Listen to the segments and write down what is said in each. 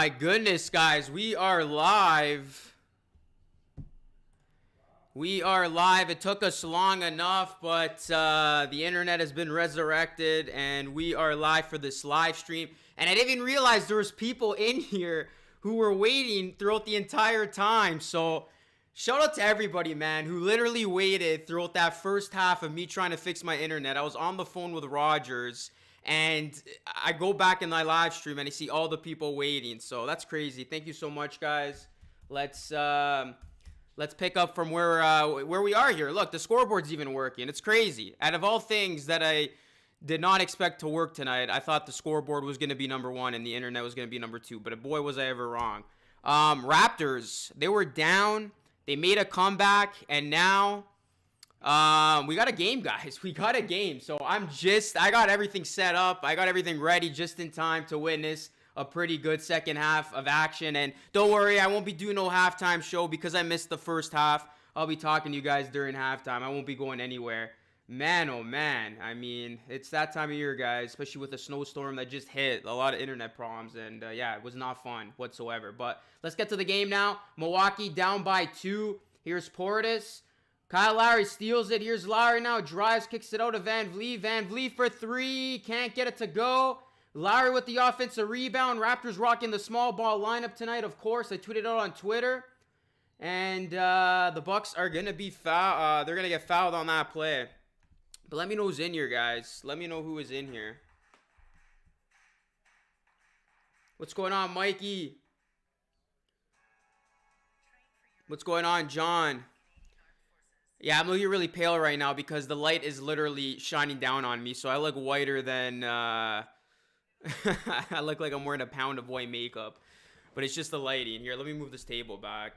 my goodness, guys. We are live. We are live. It took us long enough, but the internet has been resurrected, and we are live for this live stream. And I didn't even realize there was people in here who were waiting throughout the entire time. So shout out to everybody, man, who literally waited throughout that first half of me trying to fix my internet. I was on the phone with Rogers, and I go back in my live stream and I see all the people waiting. So that's crazy. Thank you so much, guys. Let's pick up from where we are here. Look, the scoreboard's even working. It's crazy. Out of all things that I did not expect to work tonight, I thought the scoreboard was going to be number one and the internet was going to be number two. But boy, was I ever wrong. Raptors, they were down. They made a comeback, and now we got a game, guys. We got a game. So I got everything set up. I got everything ready just in time to witness a pretty good second half of action. And don't worry, I won't be doing no halftime show because I missed the first half. I'll be talking to you guys during halftime. I won't be going anywhere. Man, oh man. I mean, it's that time of year, guys, especially with a snowstorm that just hit. A lot of internet problems, and yeah, it was not fun whatsoever. But let's get to the game now. Milwaukee down by 2. Here's Portis. Kyle Lowry steals it. Here's Lowry now. Drives, kicks it out to Van Vliet. Van Vliet for 3. Can't get it to go. Lowry with the offensive rebound. Raptors rocking the small ball lineup tonight, of course. I tweeted out on Twitter. And the Bucks are going to be fouled. They're going to get fouled on that play. But let me know who's in here, guys. Let me know who is in here. What's going on, Mikey? What's going on, John? Yeah, I'm looking really pale right now because the light is literally shining down on me. So I look whiter than... I look like I'm wearing a pound of white makeup. But it's just the lighting. Here, let me move this table back.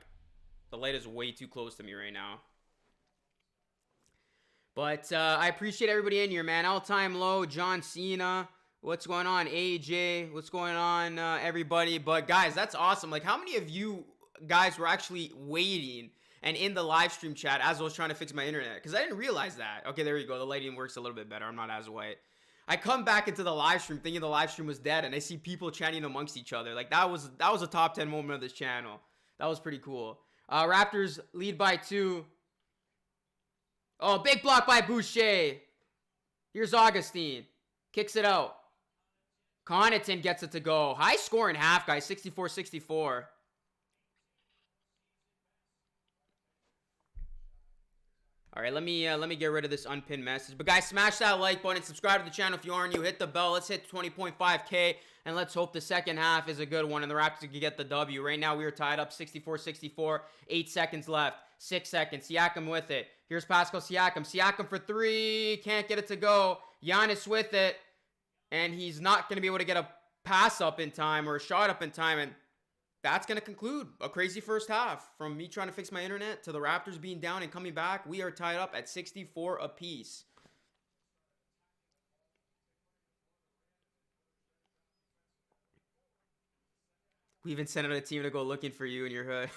The light is way too close to me right now. But I appreciate everybody in here, man. All-time low, John Cena. What's going on, AJ? What's going on, everybody? But, guys, that's awesome. Like, how many of you guys were actually waiting and in the live stream chat as I was trying to fix my internet? Because I didn't realize that. Okay, there you go. The lighting works a little bit better. I'm not as white. I come back into the live stream thinking the live stream was dead, and I see people chatting amongst each other. Like, that was a top 10 moment of this channel. That was pretty cool. Raptors lead by 2. Oh, big block by Boucher. Here's Augustine. Kicks it out. Connaughton gets it to go. High scoring half, guys. 64-64. All right, let me get rid of this unpinned message. But guys, smash that like button, subscribe to the channel if you aren't new, hit the bell. Let's hit 20.5K, and let's hope the second half is a good one and the Raptors can get the W. Right now, we are tied up 64-64, 8 seconds left, 6 seconds. Siakam with it. Here's Pascal Siakam. Siakam for 3, can't get it to go. Giannis with it, and he's not going to be able to get a pass up in time or a shot up in time, and that's going to conclude a crazy first half. From me trying to fix my internet to the Raptors being down and coming back, we are tied up at 64 apiece. We even sent out a team to go looking for you in your hood.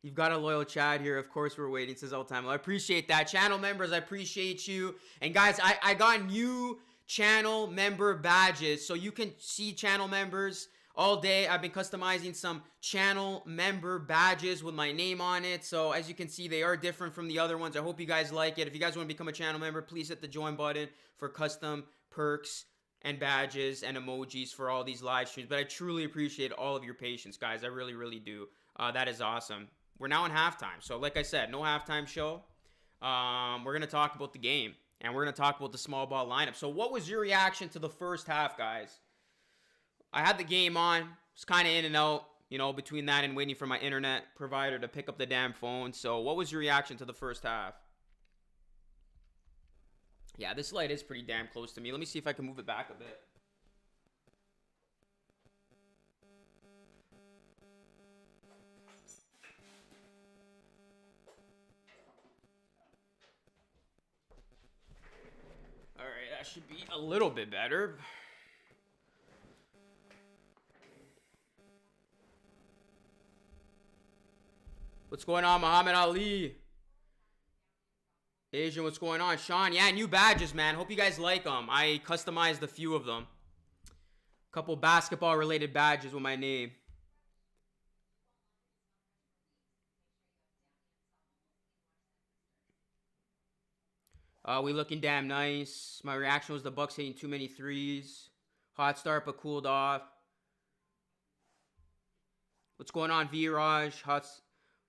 You've got a loyal Chad here. Of course, we're waiting, says all time. Well, I appreciate that. Channel members, I appreciate you. And guys, I got new channel member badges. So you can see channel members all day. I've been customizing some channel member badges with my name on it. So as you can see, they are different from the other ones. I hope you guys like it. If you guys want to become a channel member, please hit the join button for custom perks and badges and emojis for all these live streams. But I truly appreciate all of your patience, guys. I really, really do. That is awesome. We're now in halftime. So like I said, no halftime show. We're going to talk about the game. And we're going to talk about the small ball lineup. So what was your reaction to the first half, guys? I had the game on. It's kind of in and out, you know, between that and waiting for my internet provider to pick up the damn phone. So what was your reaction to the first half? Yeah, this light is pretty damn close to me. Let me see if I can move it back a bit. All right, that should be a little bit better. What's going on, Muhammad Ali? Asian, what's going on? Sean, yeah, new badges, man. Hope you guys like them. I customized a few of them. Couple basketball related badges with my name. We looking damn nice. My reaction was the Bucks hitting too many threes. Hot start but cooled off. What's going on, V-Raj?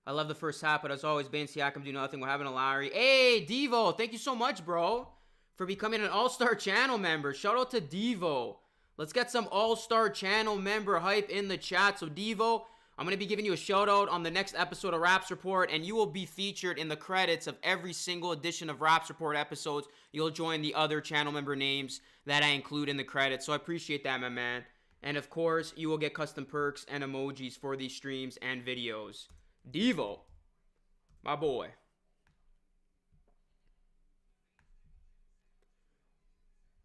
I love the first half, but as always, Ben Siakam do nothing. We're having a Lowry. Hey, Devo, thank you so much, bro, for becoming an All-Star Channel member. Shout out to Devo. Let's get some All-Star Channel member hype in the chat. So, Devo, I'm going to be giving you a shout-out on the next episode of Raps Report, and you will be featured in the credits of every single edition of Raps Report episodes. You'll join the other channel member names that I include in the credits, so I appreciate that, my man. And, of course, you will get custom perks and emojis for these streams and videos. Devo, my boy.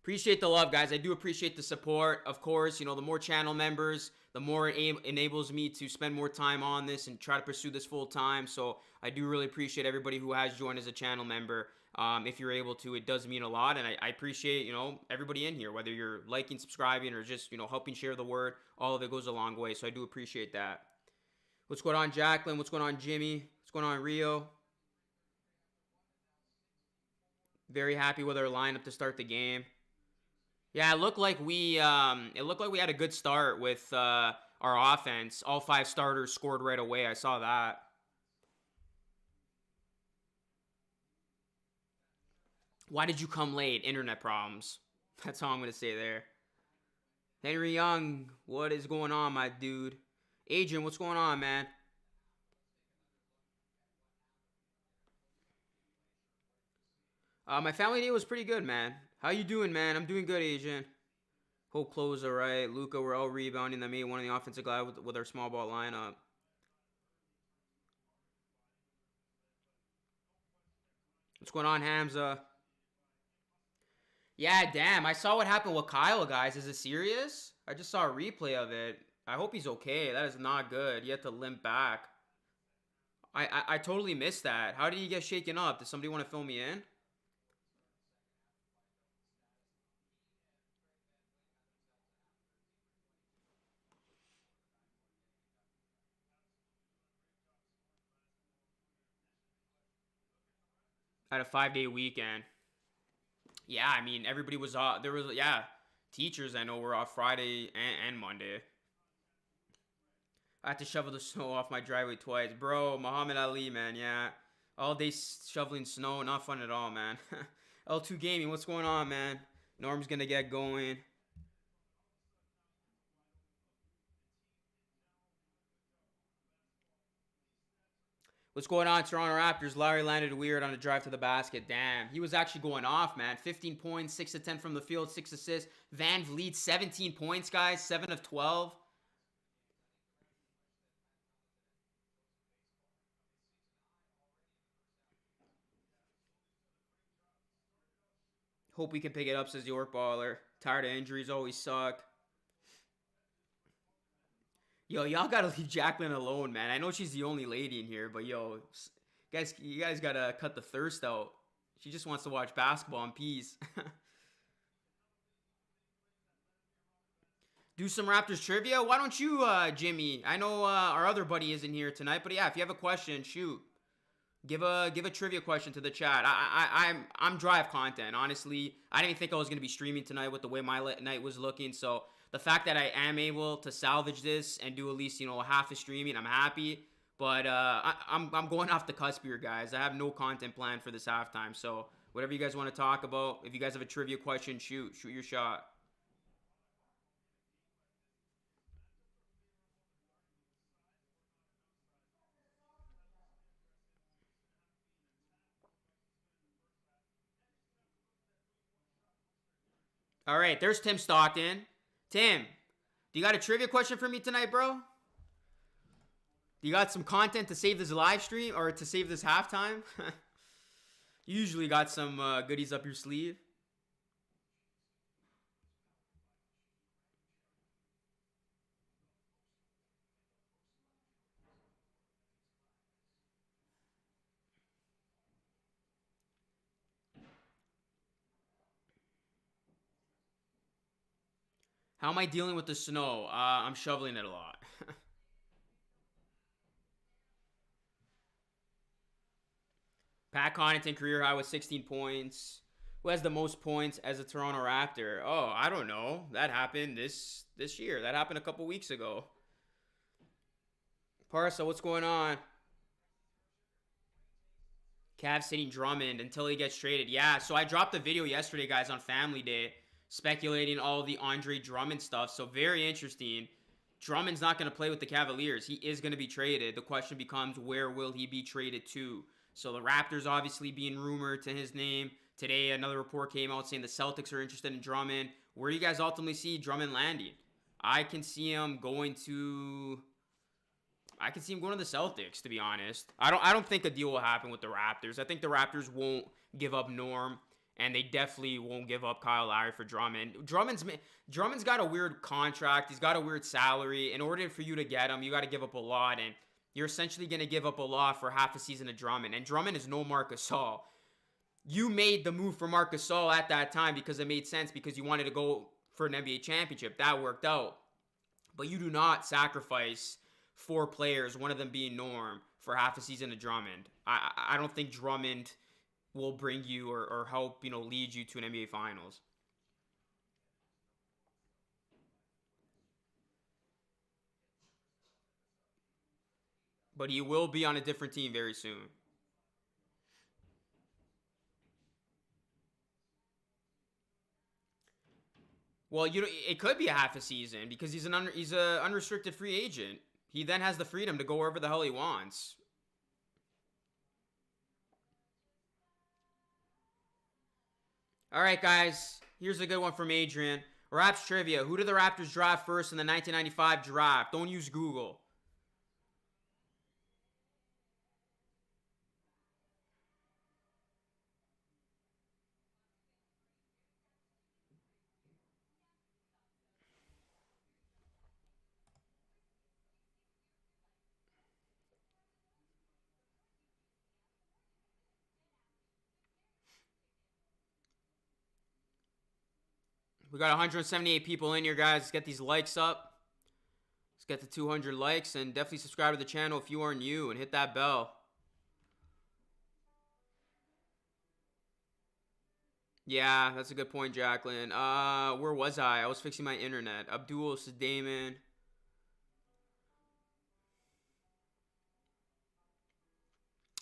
Appreciate the love, guys. I do appreciate the support. Of course, you know, the more channel members, the more it enables me to spend more time on this and try to pursue this full time. So I do really appreciate everybody who has joined as a channel member. If you're able to, it does mean a lot. And I appreciate, you know, everybody in here, whether you're liking, subscribing, or just, you know, helping share the word. All of it goes a long way. So I do appreciate that. What's going on, Jacqueline? What's going on, Jimmy? What's going on, Rio? Very happy with our lineup to start the game. Yeah, it looked like we had a good start with our offense. All 5 starters scored right away. I saw that. Why did you come late? Internet problems. That's all I'm going to say there. Henry Young, what is going on, my dude? Adrian, what's going on, man? My family day was pretty good, man. How you doing, man? I'm doing good, Adrian. Hope close all right. Luca, we're all rebounding. That made one of the offensive guys with our small ball lineup. What's going on, Hamza? Yeah, damn. I saw what happened with Kyle, guys. Is it serious? I just saw a replay of it. I hope he's okay. That is not good. He had to limp back. I totally missed that. How did he get shaken up? Does somebody want to fill me in? I had a 5-day weekend. Yeah, I mean, everybody was off. There was, yeah, teachers I know were off Friday and Monday. I had to shovel the snow off my driveway twice. Bro, Muhammad Ali, man, yeah. All day shoveling snow, not fun at all, man. L2 Gaming, what's going on, man? Norm's gonna get going. What's going on, Toronto Raptors? Larry landed weird on a drive to the basket. Damn, he was actually going off, man. 15 points, 6 of 10 from the field, 6 assists. Van Vliet, 17 points, guys, 7 of 12. Hope we can pick it up, says York Baller. Tired of injuries, always suck. Yo, y'all gotta leave Jacqueline alone, man. I know she's the only lady in here, but yo, guys, you guys gotta cut the thirst out. She just wants to watch basketball in peace. Do some Raptors trivia? Why don't you, Jimmy? I know our other buddy isn't here tonight, but yeah, if you have a question, shoot. Give a trivia question to the chat. I'm drive content. Honestly, I didn't think I was gonna be streaming tonight with the way my night was looking. So the fact that I am able to salvage this and do at least, you know, half a streaming, I'm happy. But I'm going off the cusp here, guys. I have no content planned for this halftime. So whatever you guys want to talk about, if you guys have a trivia question, shoot your shot. All right, there's Tim Stockton. Tim, do you got a trivia question for me tonight, bro? You got some content to save this live stream or to save this halftime? You usually got some goodies up your sleeve. How am I dealing with the snow? I'm shoveling it a lot. Pat Connaughton career high with 16 points. Who has the most points as a Toronto Raptor? Oh, I don't know. That happened this year. That happened a couple weeks ago. Parsa, what's going on? Cavs sitting Drummond until he gets traded. Yeah, so I dropped a video yesterday, guys, on Family Day, speculating all the Andre Drummond stuff. So very interesting. Drummond's not going to play with the Cavaliers. He is going to be traded. The question becomes, where will he be traded to? So the Raptors obviously being rumored to his name. Today, another report came out saying the Celtics are interested in Drummond. Where do you guys ultimately see Drummond landing? I can see him going to the Celtics, to be honest. I don't think a deal will happen with the Raptors. I think the Raptors won't give up Norm, and they definitely won't give up Kyle Lowry for Drummond. Drummond's got a weird contract. He's got a weird salary. In order for you to get him, you got to give up a lot, and you're essentially going to give up a lot for half a season of Drummond. And Drummond is no Marc Gasol. You made the move for Marc Gasol at that time because it made sense, because you wanted to go for an NBA championship. That worked out. But you do not sacrifice 4 players, one of them being Norm, for half a season of Drummond. I don't think Drummond will bring you or help, lead you to an NBA Finals. But he will be on a different team very soon. Well, it could be a half a season because he's a unrestricted free agent. He then has the freedom to go wherever the hell he wants. All right, guys. Here's a good one from Adrian. Raps trivia. Who did the Raptors draft first in the 1995 draft? Don't use Google. We got 178 people in here, guys. Let's get these likes up. Let's get to 200 likes, and definitely subscribe to the channel if you are new, and hit that bell. Yeah, that's a good point, Jacqueline. Where was I? I was fixing my internet. Abdul Damon.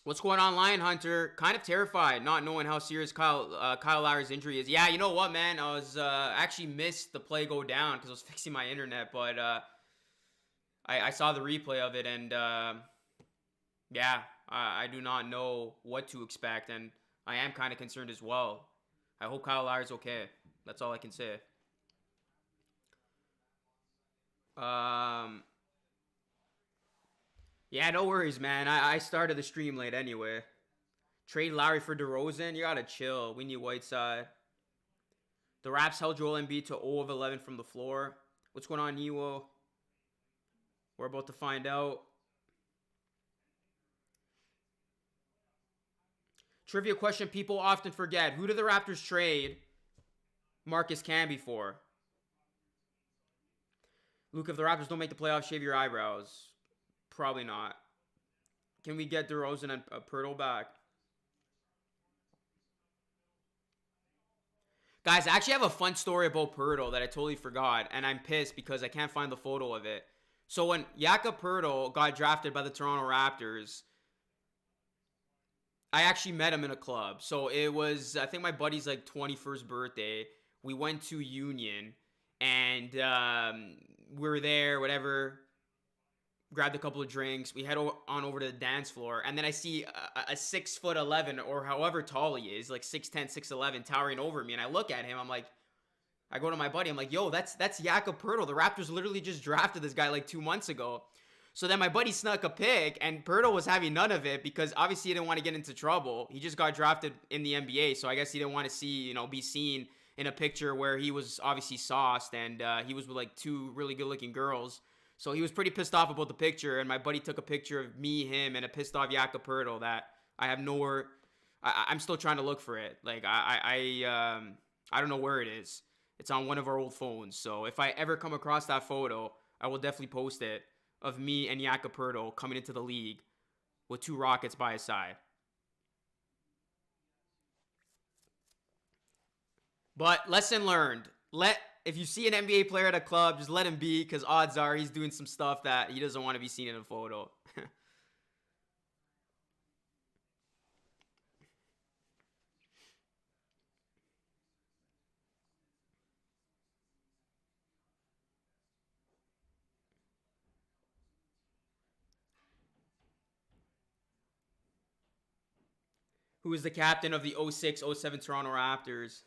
What's going on, Lion Hunter? Kind of terrified, not knowing how serious Kyle Lowry's injury is. Yeah, you know what, man? I was actually missed the play go down because I was fixing my internet, but I saw the replay of it, and yeah, I do not know what to expect, and I am kind of concerned as well. I hope Kyle Lowry's okay. That's all I can say. Yeah, no worries, man. I started the stream late anyway. Trade Lowry for DeRozan? You gotta chill. We need Whiteside. The Raps held Joel Embiid to 0 of 11 from the floor. What's going on, Niwo? We're about to find out. Trivia question people often forget. Who did the Raptors trade Marcus Camby for? Luke, if the Raptors don't make the playoffs, shave your eyebrows. Probably not. Can we get DeRozan and Pirtle back? Guys, I actually have a fun story about Pirtle that I totally forgot, and I'm pissed because I can't find the photo of it. So when Jakob Pirtle got drafted by the Toronto Raptors, I actually met him in a club. So it was, I think, my buddy's like 21st birthday. We went to Union, and we were there, whatever. Grabbed a couple of drinks. We head on over to the dance floor, and then I see a 6'11" or however tall he is, like 6'10", 6'11", towering over me. And I look at him. I'm like, I go to my buddy. I'm like, yo, that's Jakob Pirtle. The Raptors literally just drafted this guy like 2 months ago. So then my buddy snuck a pick, and Pirtle was having none of it because obviously he didn't want to get into trouble. He just got drafted in the NBA, so I guess he didn't want to be seen in a picture where he was obviously sauced, and he was with like 2 really good-looking girls. So he was pretty pissed off about the picture, and my buddy took a picture of me, him, and a pissed off Jakob Pirtle that I have nowhere. I'm still trying to look for it. Like I don't know where it is. It's on one of our old phones. So if I ever come across that photo, I will definitely post it of me and Jakob coming into the league with 2 Rockets by his side. But lesson learned. If you see an NBA player at a club, just let him be, because odds are he's doing some stuff that he doesn't want to be seen in a photo. Who is the captain of the 06-07 Toronto Raptors?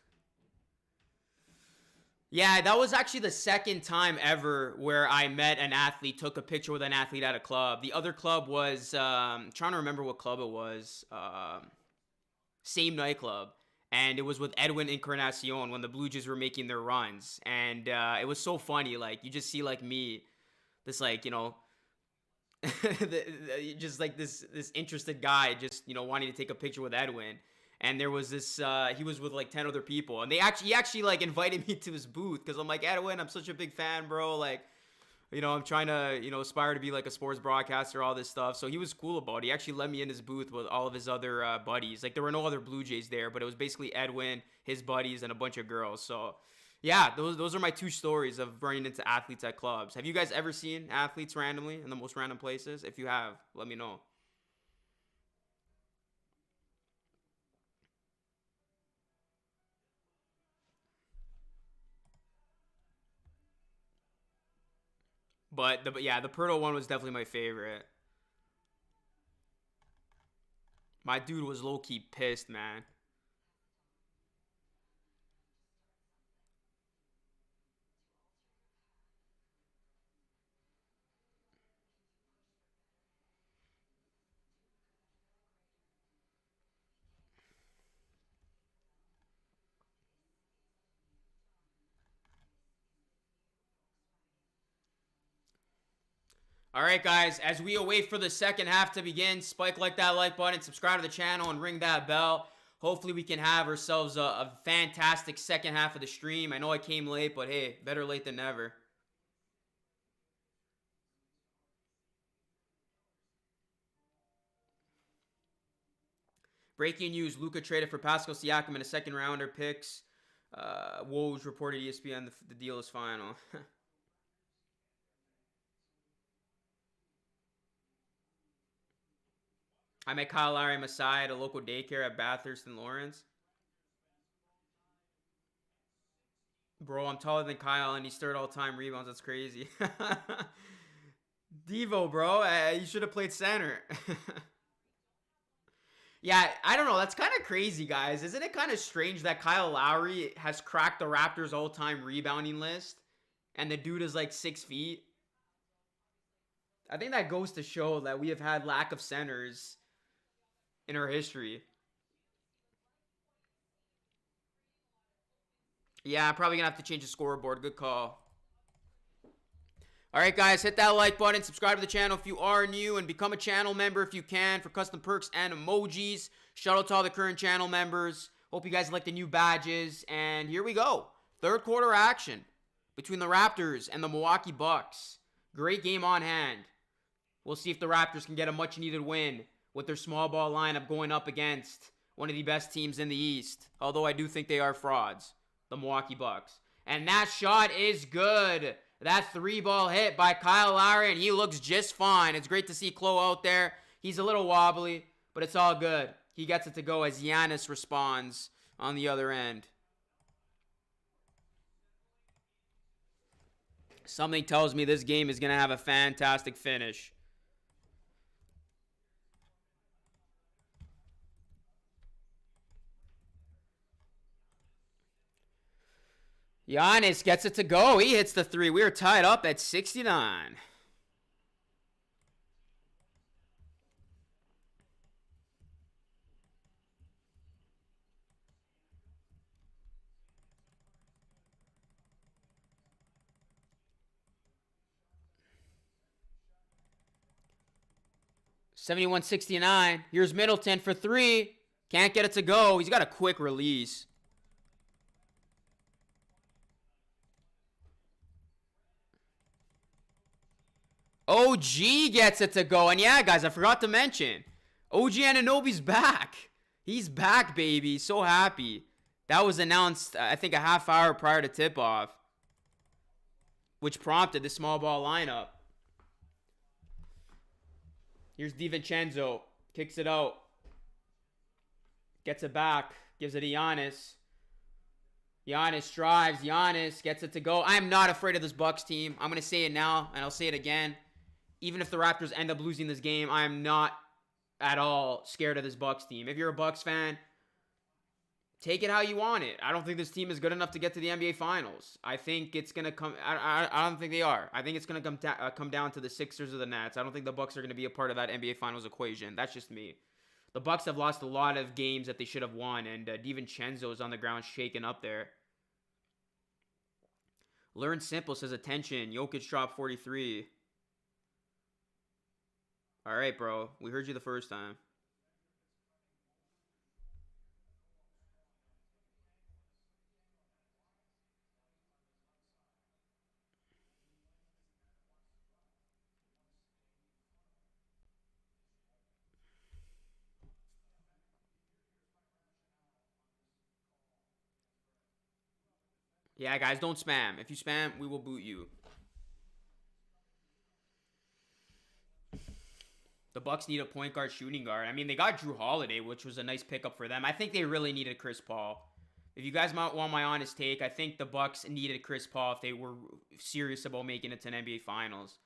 Yeah, that was actually the second time ever where I met an athlete, took a picture with an athlete at a club. The other club was, trying to remember what club it was, same nightclub. And it was with Edwin Encarnacion when the Blue Jays were making their runs. And it was so funny. Like, you just see, like, me, this, like, you know, just like this interested guy just, you know, wanting to take a picture with Edwin. And there was this he was with like 10 other people, and he actually like invited me to his booth, because I'm like, Edwin, I'm such a big fan, bro, like, you know, I'm trying to, you know, aspire to be like a sports broadcaster, all this stuff. So he was cool about it. He actually let me in his booth with all of his other buddies. Like, there were no other Blue Jays there, but it was basically Edwin, his buddies, and a bunch of girls. So yeah, those are my 2 stories of running into athletes at clubs. Have you guys ever seen athletes randomly in the most random places? If you have, let me know. But the Pirtle one was definitely my favorite. My dude was low-key pissed, man. All right, guys, as we await for the second half to begin, like that like button, subscribe to the channel, and ring that bell. Hopefully we can have ourselves a fantastic second half of the stream. I know I came late, but hey, better late than never. Breaking news, Luka traded for Pascal Siakam in a second rounder picks. Woj reported ESPN the deal is final. I met Kyle Lowry Masai at a local daycare at Bathurst and Lawrence. Bro, I'm taller than Kyle, and he's third all-time rebounds. That's crazy. Devo, bro, you should have played center. Yeah, I don't know. That's kind of crazy, guys. Isn't it kind of strange that Kyle Lowry has cracked the Raptors' all-time rebounding list, and the dude is like 6 feet? I think that goes to show that we have had lack of centers in our history. Yeah, I'm probably going to have to change the scoreboard. Good call. All right, guys, hit that like button. Subscribe to the channel if you are new, and become a channel member if you can for custom perks and emojis. Shout out to all the current channel members. Hope you guys like the new badges. And here we go. Third quarter action between the Raptors and the Milwaukee Bucks. Great game on hand. We'll see if the Raptors can get a much-needed win with their small ball lineup going up against one of the best teams in the East. Although I do think they are frauds, the Milwaukee Bucks. And that shot is good. That 3-ball hit by Kyle Lowry, and he looks just fine. It's great to see Chloe out there. He's a little wobbly, but it's all good. He gets it to go as Giannis responds on the other end. Something tells me this game is going to have a fantastic finish. Giannis gets it to go. He hits the 3. We are tied up at 69. $71-69. Here's Middleton for 3. Can't get it to go. He's got a quick release. OG gets it to go. And yeah, guys, I forgot to mention, OG Anunoby's back. He's back, baby. So happy. That was announced, I think, a half hour prior to tip-off, which prompted the small ball lineup. Here's DiVincenzo. Kicks it out. Gets it back. Gives it to Giannis. Giannis drives. Giannis gets it to go. I am not afraid of this Bucks team. I'm going to say it now, and I'll say it again. Even if the Raptors end up losing this game, I am not at all scared of this Bucks team. If you're a Bucks fan, take it how you want it. I don't think this team is good enough to get to the NBA Finals. I think it's going to come... I don't think they are. I think it's going to come down to the Sixers or the Nets. I don't think the Bucks are going to be a part of that NBA Finals equation. That's just me. The Bucks have lost a lot of games that they should have won, and DiVincenzo is on the ground shaking up there. Learn Simple says, attention, Jokic dropped 43. All right, bro. We heard you the first time. Yeah, guys, don't spam. If you spam, we will boot you. The Bucks need a point guard, shooting guard. I mean, they got Drew Holiday, which was a nice pickup for them. I think they really needed Chris Paul. If you guys might want my honest take, I think the Bucks needed Chris Paul if they were serious about making it to an NBA Finals.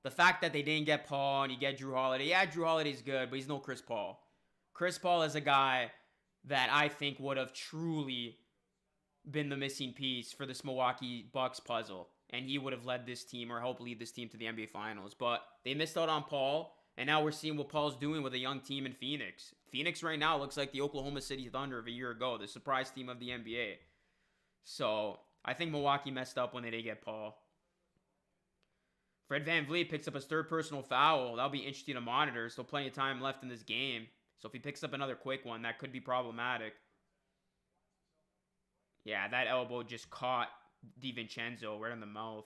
The fact that they didn't get Paul and you get Drew Holiday, yeah, Drew Holiday's good, but he's no Chris Paul. Chris Paul is a guy that I think would have truly been the missing piece for this Milwaukee Bucks puzzle, and he would have led this team or helped lead this team to the NBA Finals. But they missed out on Paul, and now we're seeing what Paul's doing with a young team in Phoenix. Phoenix right now looks like the Oklahoma City Thunder of a year ago, the surprise team of the NBA. So I think Milwaukee messed up when they didn't get Paul. Fred VanVleet picks up his third personal foul. That'll be interesting to monitor. Still plenty of time left in this game. So if he picks up another quick one, that could be problematic. Yeah, that elbow just caught DiVincenzo right in the mouth.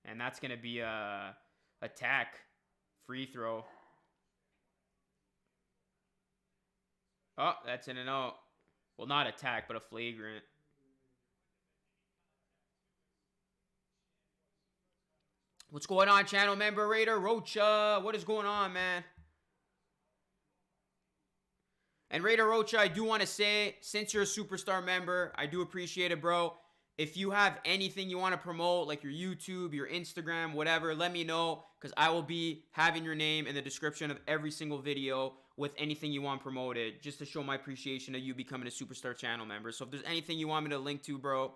And that's going to be a tech free throw. Oh, that's in and out. Well, not a tech, but a flagrant. What's going on, channel member Raider? Rocha, what is going on, man? And Raider Rocha, I do want to say, since you're a superstar member, I do appreciate it, bro. If you have anything you want to promote, like your YouTube, your Instagram, whatever, let me know, because I will be having your name in the description of every single video with anything you want promoted, just to show my appreciation of you becoming a superstar channel member. So if there's anything you want me to link to, bro,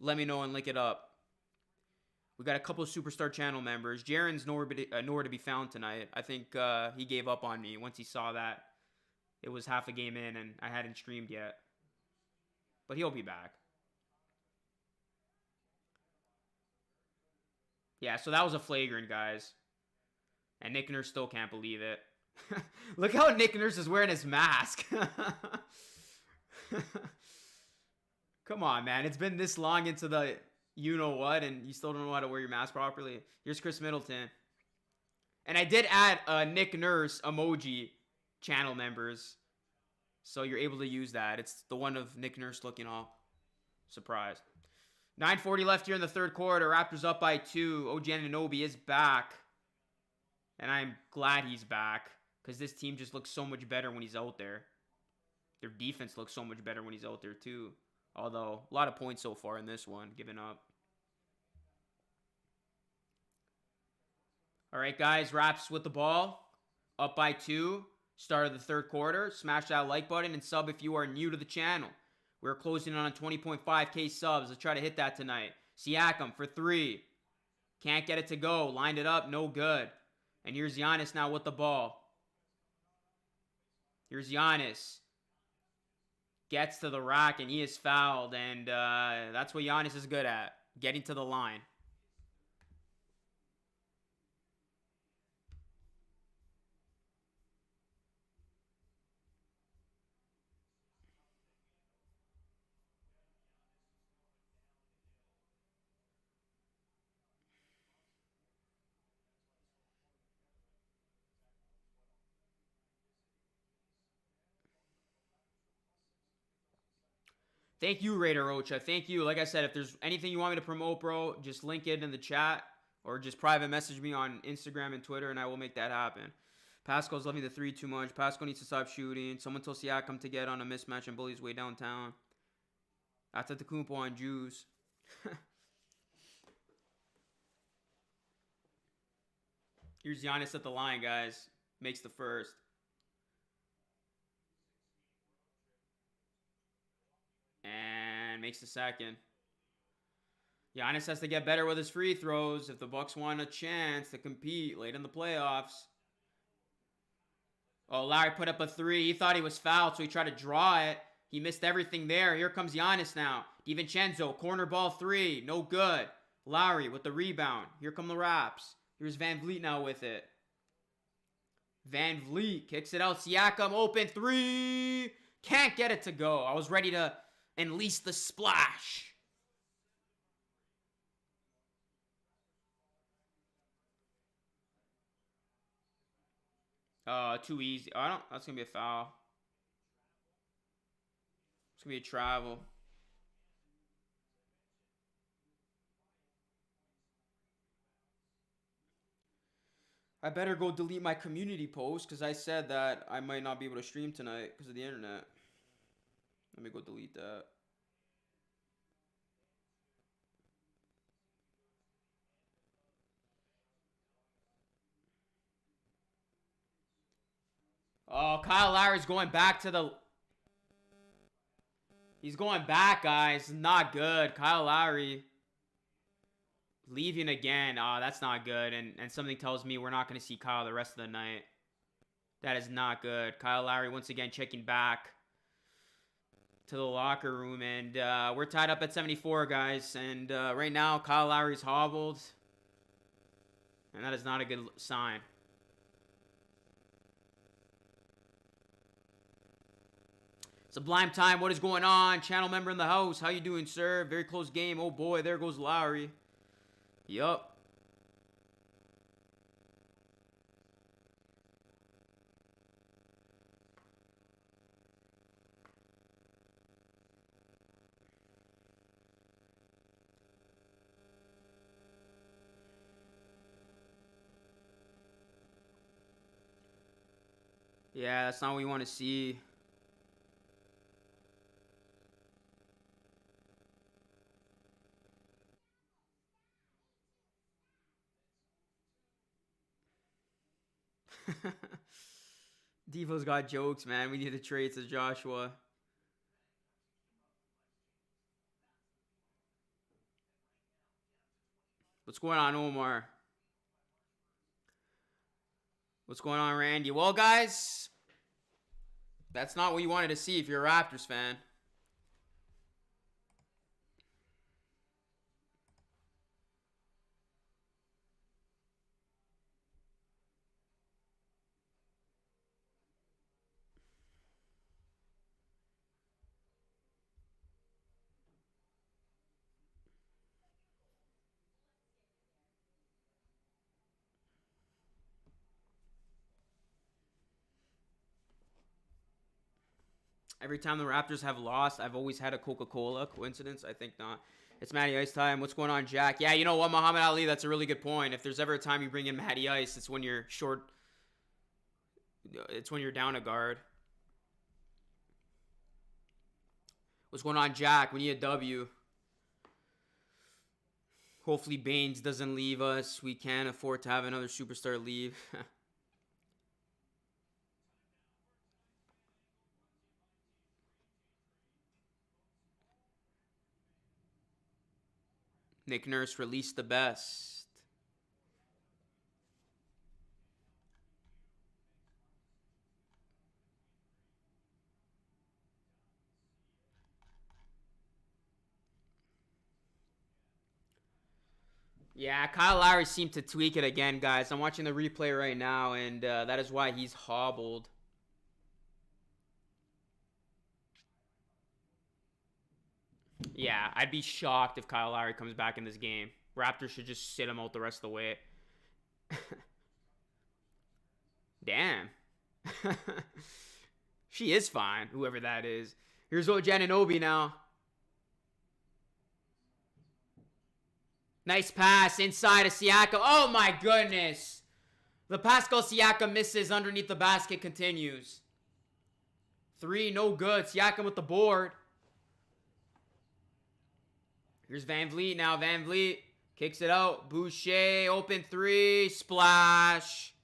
let me know and link it up. We got a couple of superstar channel members. Jaren's nowhere to be found tonight. I think he gave up on me once he saw that. It was half a game in, and I hadn't streamed yet. But he'll be back. Yeah, so that was a flagrant, guys. And Nick Nurse still can't believe it. Look how Nick Nurse is wearing his mask. Come on, man. It's been this long into the you-know-what, and you still don't know how to wear your mask properly. Here's Chris Middleton. And I did add a Nick Nurse emoji channel members, so you're able to use that. It's the one of Nick Nurse looking all surprised. 9:40 left here in the third quarter. Raptors up by 2. OG Anunoby is back, and I'm glad he's back, because this team just looks so much better when he's out there. Their defense looks so much better when he's out there too, although a lot of points so far in this one given up. All right, guys, Raps with the ball, up by 2. Start of the third quarter. Smash that like button and sub if you are new to the channel. We're closing on 20.5K subs. Let's try to hit that tonight. Siakam for 3. Can't get it to go. Lined it up. No good. And here's Giannis now with the ball. Here's Giannis. Gets to the rack and he is fouled. And that's what Giannis is good at. Getting to the line. Thank you, Raider Ocha. Thank you. Like I said, if there's anything you want me to promote, bro, just link it in the chat or just private message me on Instagram and Twitter, and I will make that happen. Pascal's loving the 3 too much. Pascal needs to stop shooting. Someone told Siakam to get on a mismatch and bully his way downtown. Antetokounmpo on Jews. Here's Giannis at the line, guys. Makes the first. And makes the second. Giannis has to get better with his free throws if the Bucks want a chance to compete late in the playoffs. Oh, Larry put up a 3. He thought he was fouled, so he tried to draw it. He missed everything there. Here comes Giannis now. DiVincenzo, corner ball 3. No good. Lowry with the rebound. Here come the Raps. Here's Van Vliet now with it. Van Vliet kicks it out. Siakam open 3. Can't get it to go. I was ready to unleash the splash. Too easy. I don't. That's gonna be a foul. It's gonna be a travel. I better go delete my community post because I said that I might not be able to stream tonight because of the internet. Let me go delete that. Oh, Kyle Lowry's going back to the... He's going back, guys. Not good. Kyle Lowry leaving again. Oh, that's not good. And something tells me we're not going to see Kyle the rest of the night. That is not good. Kyle Lowry once again checking back to the locker room. And we're tied up at 74, guys. And right now, Kyle Lowry's hobbled. And that is not a good sign. Sublime Time, what is going on? Channel member in the house. How you doing, sir? Very close game. Oh, boy. There goes Lowry. Yup. Yeah, that's not what we want to see. Devo's got jokes, man. We need to trade to Joshua. What's going on, Omar? What's going on, Randy? Well, guys, that's not what you wanted to see if you're a Raptors fan. Every time the Raptors have lost, I've always had a Coca-Cola. Coincidence? I think not. It's Matty Ice time. What's going on, Jack? Yeah, you know what, Muhammad Ali, that's a really good point. If there's ever a time you bring in Matty Ice, it's when you're short. It's when you're down a guard. What's going on, Jack? We need a W. Hopefully Baines doesn't leave us. We can't afford to have another superstar leave. Nick Nurse released the best. Yeah, Kyle Lowry seemed to tweak it again, guys. I'm watching the replay right now, and that is why he's hobbled. Yeah, I'd be shocked if Kyle Lowry comes back in this game. Raptors should just sit him out the rest of the way. Damn. She is fine, whoever that is. Here's OG Anunoby now. Nice pass inside of Siakam. Oh my goodness. The Pascal Siakam misses underneath the basket, continues. 3, no good. Siakam with the board. Here's Van Vliet now. Van Vliet kicks it out. Boucher, open 3, splash.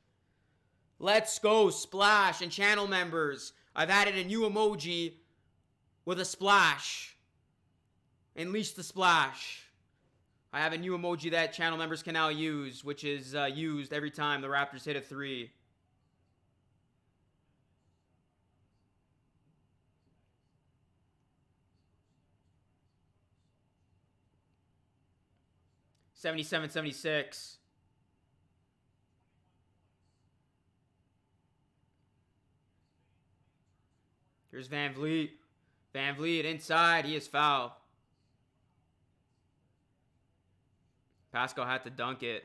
Let's go, splash. And channel members, I've added a new emoji with a splash. Unleash the splash. I have a new emoji that channel members can now use, which is used every time the Raptors hit a 3. $77-76. Here's Van Vliet. Van Vliet inside. He is fouled. Pascal had to dunk it.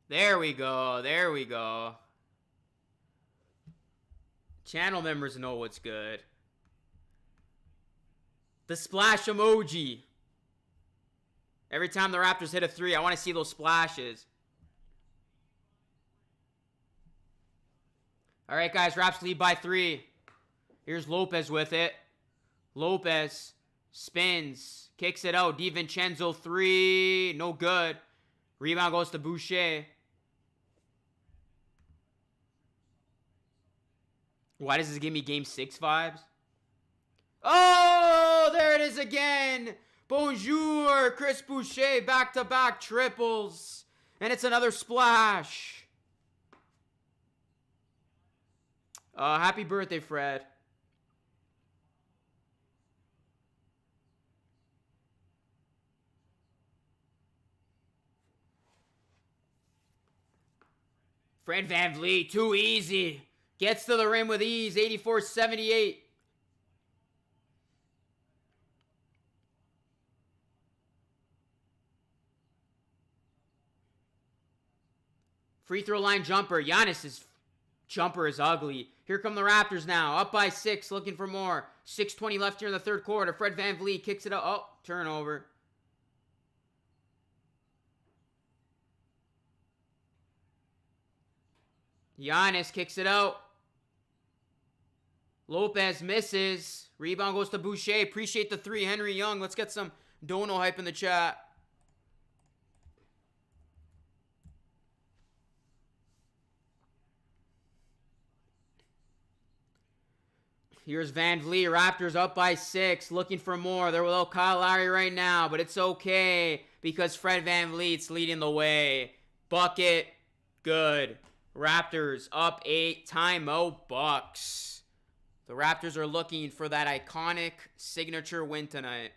There we go. There we go. Channel members know what's good. The splash emoji. Every time the Raptors hit a 3, I want to see those splashes. All right, guys. Raps lead by 3. Here's Lopez with it. Lopez spins. Kicks it out. DiVincenzo 3. No good. Rebound goes to Boucher. Why does this give me game 6 vibes? Oh, there it is again. Bonjour, Chris Boucher, back-to-back triples. And it's another splash. Happy birthday, Fred. Fred VanVleet, too easy. Gets to the rim with ease, 84-78. Free throw line jumper. Giannis's jumper is ugly. Here come the Raptors now. Up by 6, looking for more. 6:20 left here in the third quarter. Fred VanVleet kicks it up. Oh, turnover. Giannis kicks it out. Lopez misses. Rebound goes to Boucher. Appreciate the 3, Henry Young. Let's get some Dono hype in the chat. Here's Van Vliet. Raptors up by 6. Looking for more. They're without Kyle Lowry right now, but it's okay because Fred VanVleet's leading the way. Bucket. Good. Raptors up 8. Timeout Bucks. The Raptors are looking for that iconic signature win tonight.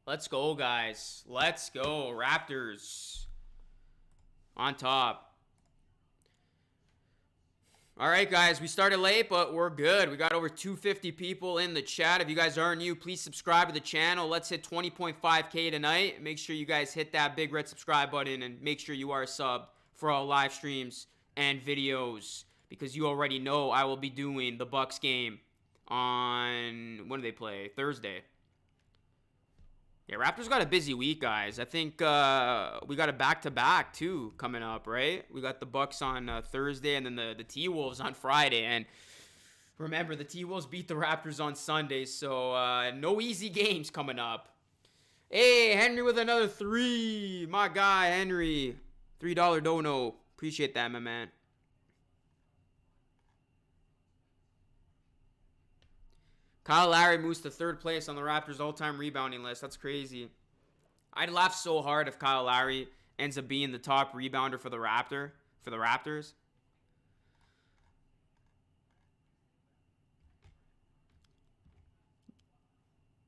Let's go, guys. Let's go. Raptors on top. All right, guys. We started late, but we're good. We got over 250 people in the chat. If you guys are new, please subscribe to the channel. Let's hit 20.5K tonight. Make sure you guys hit that big red subscribe button and make sure you are subbed for all live streams and videos because you already know I will be doing the Bucks game on, when do they play? Thursday. Yeah, Raptors got a busy week, guys. I think we got a back-to-back, too, coming up, right? We got the Bucks on Thursday and then the T-Wolves on Friday. And remember, the T-Wolves beat the Raptors on Sunday, so no easy games coming up. Hey, Henry with another 3. My guy, Henry. $3 dono. Appreciate that, my man. Kyle Lowry moves to 3rd place on the Raptors all-time rebounding list. That's crazy. I'd laugh so hard if Kyle Lowry ends up being the top rebounder for the Raptors.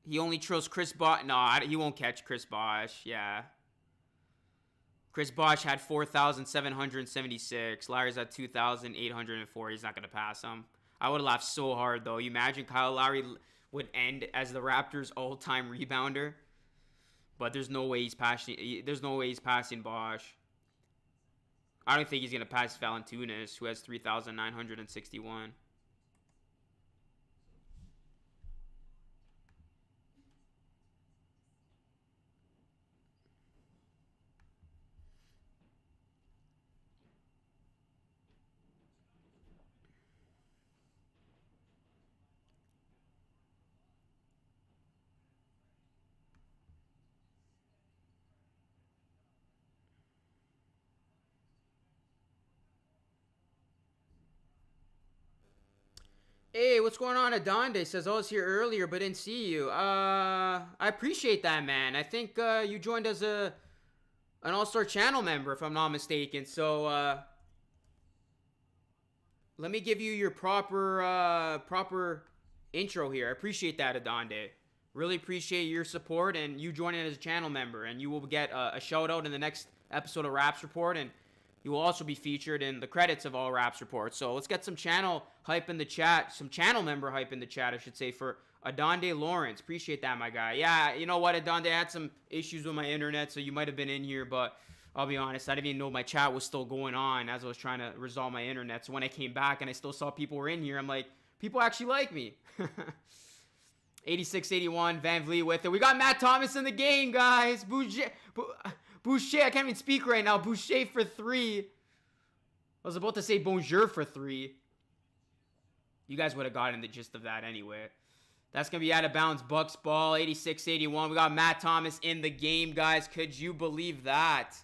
He only trusts Chris Bosh. No, he won't catch Chris Bosh. Yeah. Chris Bosh had 4,776. Lowry's at 2,804. He's not going to pass him. I would laugh so hard, though. You imagine Kyle Lowry would end as the Raptors' all-time rebounder? But there's no way he's passing. There's no way he's passing Bosh. I don't think he's going to pass Valanciunas, who has 3,961. Hey, what's going on? Adonde says, I was here earlier but didn't see you. I appreciate that, man. I think you joined as an All-Star channel member, if I'm not mistaken. So, let me give you your proper intro here. I appreciate that, Adonde. Really appreciate your support and you joining as a channel member. And you will get a shout-out in the next episode of Raps Report. And you will also be featured in the credits of all Raps Reports. So let's get some channel hype in the chat. Some channel member hype in the chat, I should say, for Adonde Lawrence. Appreciate that, my guy. Yeah, you know what, Adonde? I had some issues with my internet, so you might have been in here. But I'll be honest, I didn't even know my chat was still going on as I was trying to resolve my internet. So when I came back and I still saw people were in here, I'm like, people actually like me. 86-81, Van Vliet with it. We got Matt Thomas in the game, guys. Boucher, I can't even speak right now. Boucher for 3. I was about to say bonjour for 3. You guys would have gotten the gist of that anyway. That's going to be out of bounds. Bucks ball, 86-81. We got Matt Thomas in the game, guys. Could you believe that?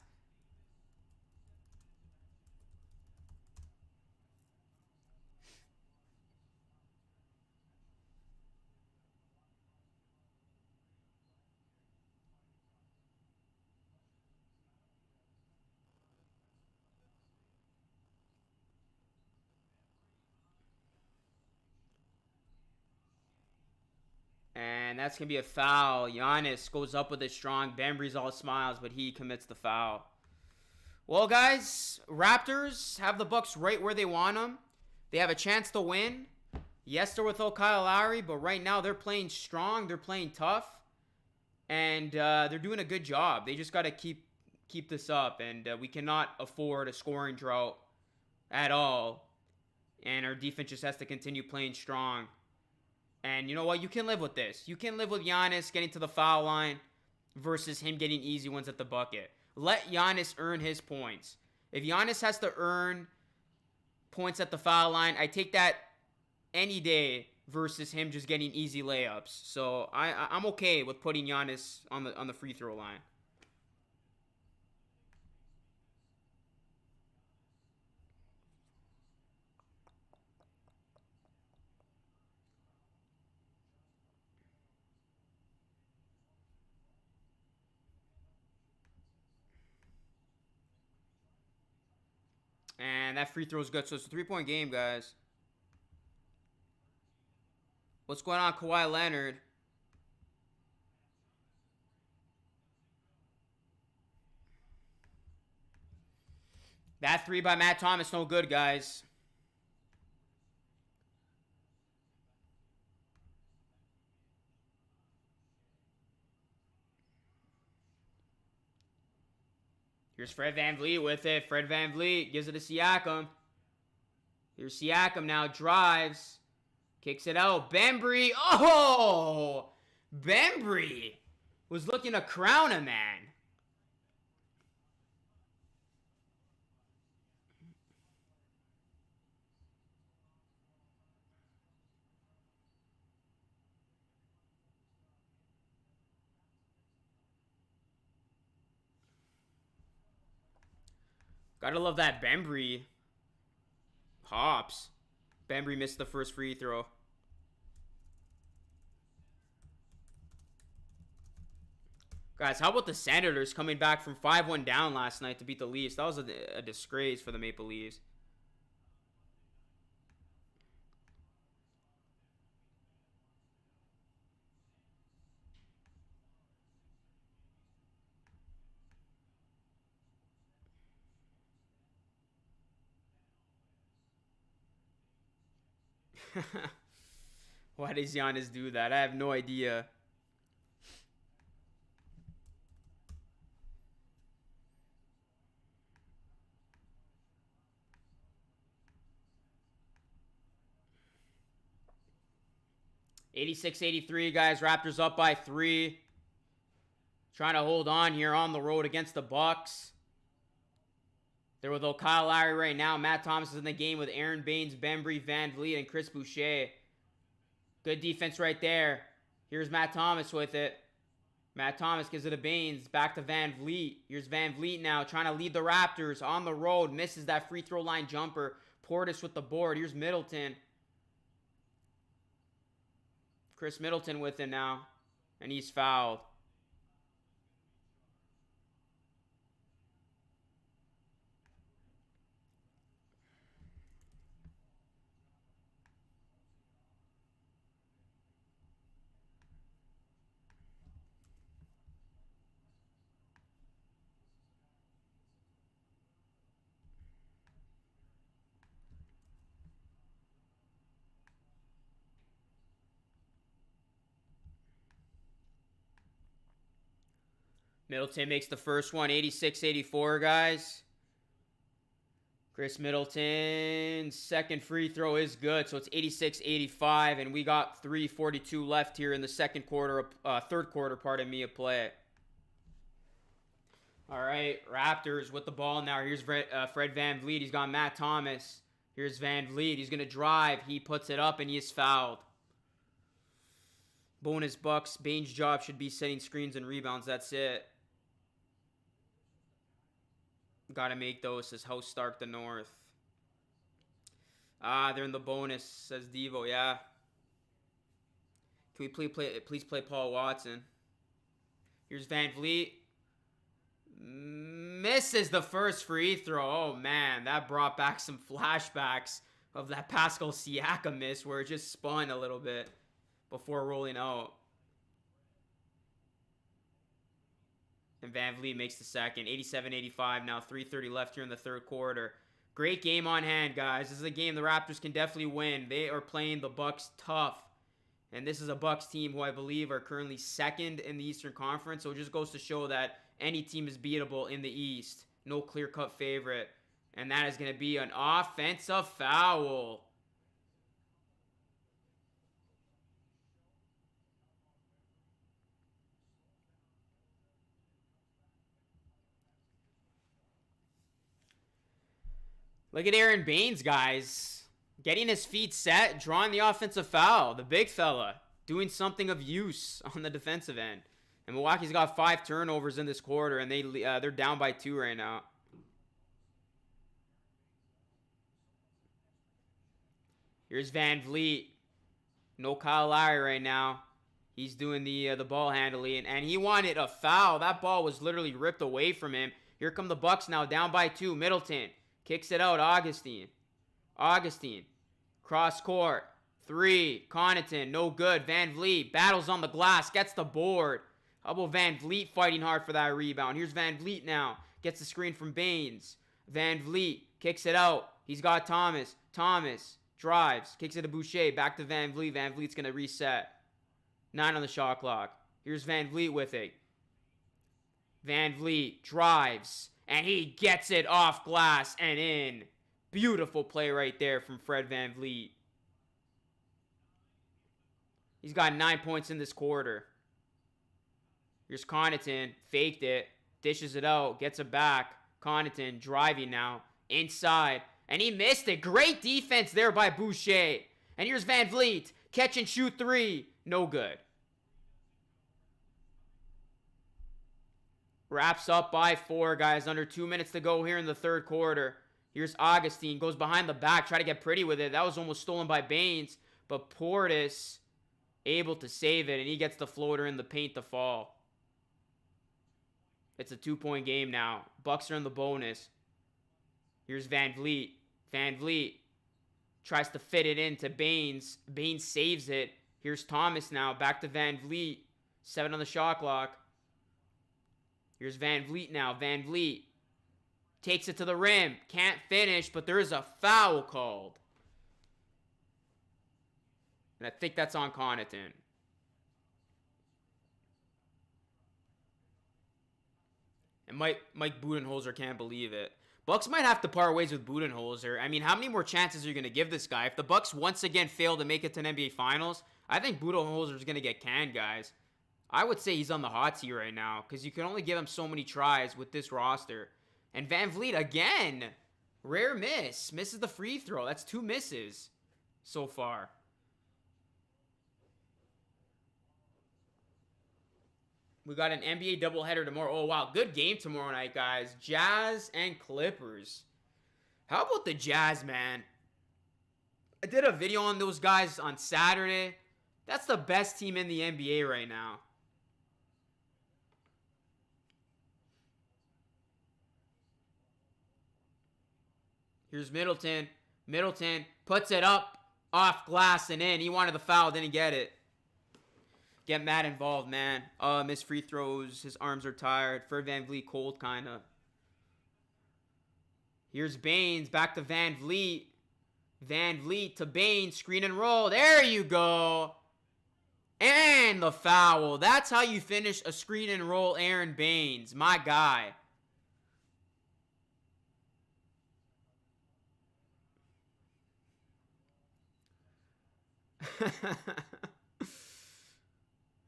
And that's going to be a foul. Giannis goes up with it strong. Bembry's all smiles, but he commits the foul. Well, guys, Raptors have the Bucks right where they want them. They have a chance to win. Yes, they're without Kyle Lowry, but right now they're playing strong. They're playing tough. And they're doing a good job. They just got to keep this up. And we cannot afford a scoring drought at all. And our defense just has to continue playing strong. And you know what? You can live with this. You can live with Giannis getting to the foul line versus him getting easy ones at the bucket. Let Giannis earn his points. If Giannis has to earn points at the foul line, I take that any day versus him just getting easy layups. So I'm okay with putting Giannis on the free throw line. And that free throw is good. So it's a 3-point game, guys. What's going on, Kawhi Leonard? That 3 by Matt Thomas, no good, guys. Here's Fred VanVleet with it. Fred VanVleet gives it to Siakam. Here's Siakam now. Drives. Kicks it out. Bembry. Oh! Bembry was looking to crown a man. Gotta love that Bembry. Hops. Bembry missed the first free throw. Guys, how about the Senators coming back from 5-1 down last night to beat the Leafs? That was a disgrace for the Maple Leafs. Why does Giannis do that? I have no idea. '86-'83, guys. Raptors up by 3. Trying to hold on here on the road against the Bucks. They're with Kyle Lowry right now. Matt Thomas is in the game with Aaron Baines, Bembry, Van Vliet, and Chris Boucher. Good defense right there. Here's Matt Thomas with it. Matt Thomas gives it to Baines. Back to Van Vliet. Here's Van Vliet now trying to lead the Raptors on the road. Misses that free throw line jumper. Portis with the board. Here's Middleton. Chris Middleton with it now. And he's fouled. Middleton makes the first one, 86-84, guys. Chris Middleton's second free throw is good, so it's 86-85, and we got 3:42 left here in the third quarter, of play. All right, Raptors with the ball now. Here's Fred Van Vliet. He's got Matt Thomas. Here's Van Vliet. He's going to drive. He puts it up, and he is fouled. Bonus Bucks. Baines' job should be setting screens and rebounds. That's it. Gotta make those, says House Stark the North. They're in the bonus, says Devo, yeah. Can we please play Paul Watson? Here's Van Vliet. Misses the first free throw. Oh, man, that brought back some flashbacks of that Pascal Siakam miss where it just spun a little bit before rolling out. And Van Vliet makes the second. 87-85 now. 3:30 left here in the third quarter. Great game on hand, guys. This is a game the Raptors can definitely win. They are playing the Bucks tough. And this is a Bucks team who I believe are currently second in the Eastern Conference. So it just goes to show that any team is beatable in the East. No clear-cut favorite. And that is going to be an offensive foul. Look at Aaron Baines, guys. Getting his feet set, drawing the offensive foul. The big fella doing something of use on the defensive end. And Milwaukee's got 5 turnovers in this quarter, and they're down by 2 right now. Here's Van Vliet. No Kyle Lowry right now. He's doing the ball handling, and he wanted a foul. That ball was literally ripped away from him. Here come the Bucks now, down by 2. Middleton. Kicks it out, Augustine. Cross court. 3. Connaughton, no good. Van Vliet battles on the glass, gets the board. How about Van Vliet fighting hard for that rebound? Here's Van Vliet now. Gets the screen from Baines. Van Vliet kicks it out. He's got Thomas. Thomas drives. Kicks it to Boucher. Back to Van Vliet. Van Vliet's going to reset. 9 on the shot clock. Here's Van Vliet with it. Van Vliet drives. And he gets it off glass and in. Beautiful play right there from Fred Van Vliet. He's got 9 points in this quarter. Here's Connaughton. Faked it. Dishes it out. Gets it back. Connaughton driving now. Inside. And he missed it. Great defense there by Boucher. And here's Van Vliet. Catch and shoot 3. No good. Wraps up by 4, guys. Under 2 minutes to go here in the third quarter. Here's Augustine. Goes behind the back. Try to get pretty with it. That was almost stolen by Baines. But Portis able to save it. And he gets the floater in the paint to fall. It's a 2-point game now. Bucks are in the bonus. Here's Van Vliet. Van Vliet tries to fit it into Baines. Baines saves it. Here's Thomas now. Back to Van Vliet. 7 on the shot clock. Here's Van Vliet now. Van Vliet takes it to the rim. Can't finish, but there is a foul called. And I think that's on Connaughton. And Mike Budenholzer can't believe it. Bucks might have to part ways with Budenholzer. I mean, how many more chances are you going to give this guy? If the Bucks once again fail to make it to an NBA Finals, I think Budenholzer is going to get canned, guys. I would say he's on the hot seat right now because you can only give him so many tries with this roster. And Van Vliet, again, rare miss. Misses the free throw. That's 2 misses so far. We got an NBA doubleheader tomorrow. Oh, wow. Good game tomorrow night, guys. Jazz and Clippers. How about the Jazz, man? I did a video on those guys on Saturday. That's the best team in the NBA right now. Here's Middleton. Middleton puts it up, off glass, and in. He wanted the foul, didn't get it. Get Matt involved, man. Missed free throws. His arms are tired. For Van Vliet, cold, kind of. Here's Baines. Back to Van Vliet. Van Vliet to Baines. Screen and roll. There you go. And the foul. That's how you finish a screen and roll, Aaron Baines. My guy.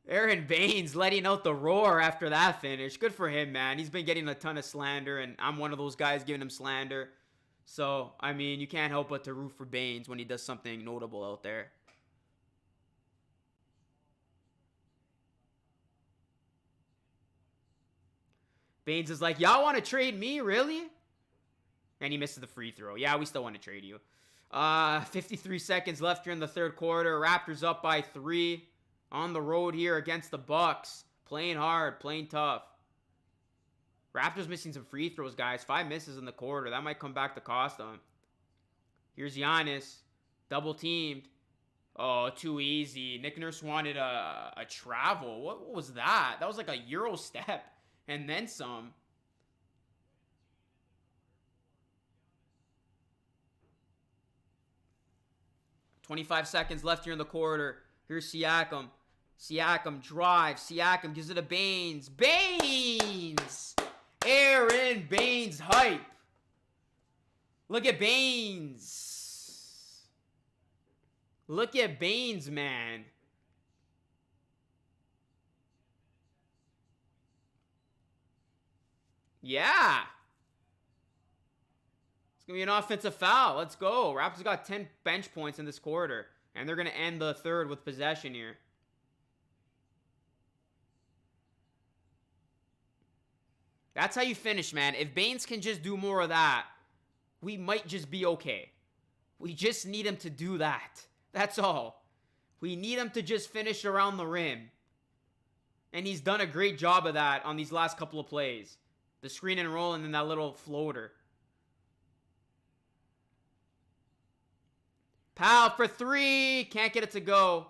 Aaron Baines letting out the roar after that finish. Good for him, man. He's been getting a ton of slander, and I'm one of those guys giving him slander. So, I mean, you can't help but to root for Baines when he does something notable out there. Baines is like, y'all want to trade me? Really? And he misses the free throw. Yeah, we still want to trade you. 53 seconds left here in the third quarter. Raptors up by 3. On the road here against the Bucks. Playing hard, playing tough. Raptors missing some free throws, guys. 5 misses in the quarter. That might come back to cost them. Here's Giannis. Double teamed. Oh, too easy. Nick Nurse wanted a travel. What was that? That was like a Euro step. And then some. .25 seconds left here in the quarter. Here's Siakam. Siakam drives. Siakam gives it to Baines. Baines! Aaron Baines hype. Look at Baines. Look at Baines, man. Yeah. It's going to be an offensive foul. Let's go. Raptors got 10 bench points in this quarter. And they're going to end the third with possession here. That's how you finish, man. If Baines can just do more of that, we might just be okay. We just need him to do that. That's all. We need him to just finish around the rim. And he's done a great job of that on these last couple of plays. The screen and roll and then that little floater. Powell for 3. Can't get it to go.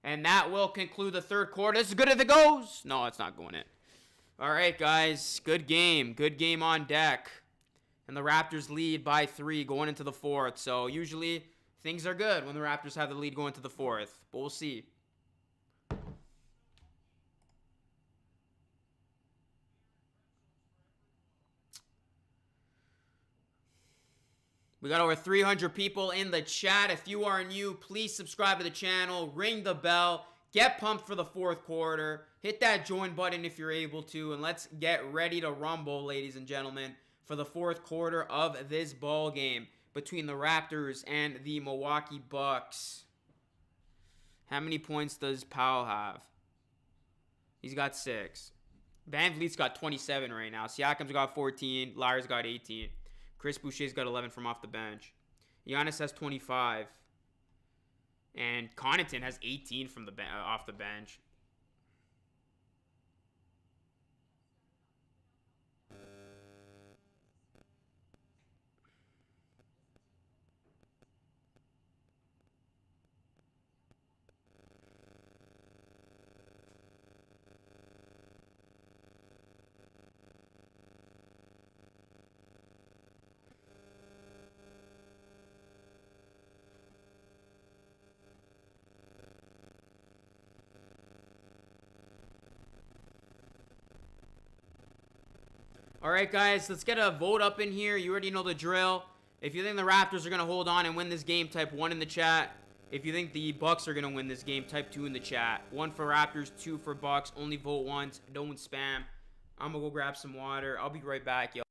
And that will conclude the third quarter. This is good if it goes. No, it's not going in. All right, guys. Good game. Good game on deck. And the Raptors lead by 3 going into the fourth. So usually things are good when the Raptors have the lead going to the fourth. But we'll see. We got over 300 people in the chat. If you are new, please subscribe to the channel. Ring the bell. Get pumped for the fourth quarter. Hit that join button if you're able to. And let's get ready to rumble, ladies and gentlemen, for the fourth quarter of this ball game between the Raptors and the Milwaukee Bucks. How many points does Powell have? He's got 6. Van Vliet's got 27 right now. Siakam's got 14. Lyer's got 18. Chris Boucher's got 11 from off the bench. Giannis has 25. And Connaughton has 18 from the off the bench. All right, guys, let's get a vote up in here. You already know the drill. If you think the Raptors are going to hold on and win this game, type 1 in the chat. If you think the Bucks are going to win this game, type 2 in the chat. 1 for Raptors, 2 for Bucks. Only vote once. Don't spam. I'm going to go grab some water. I'll be right back, yo.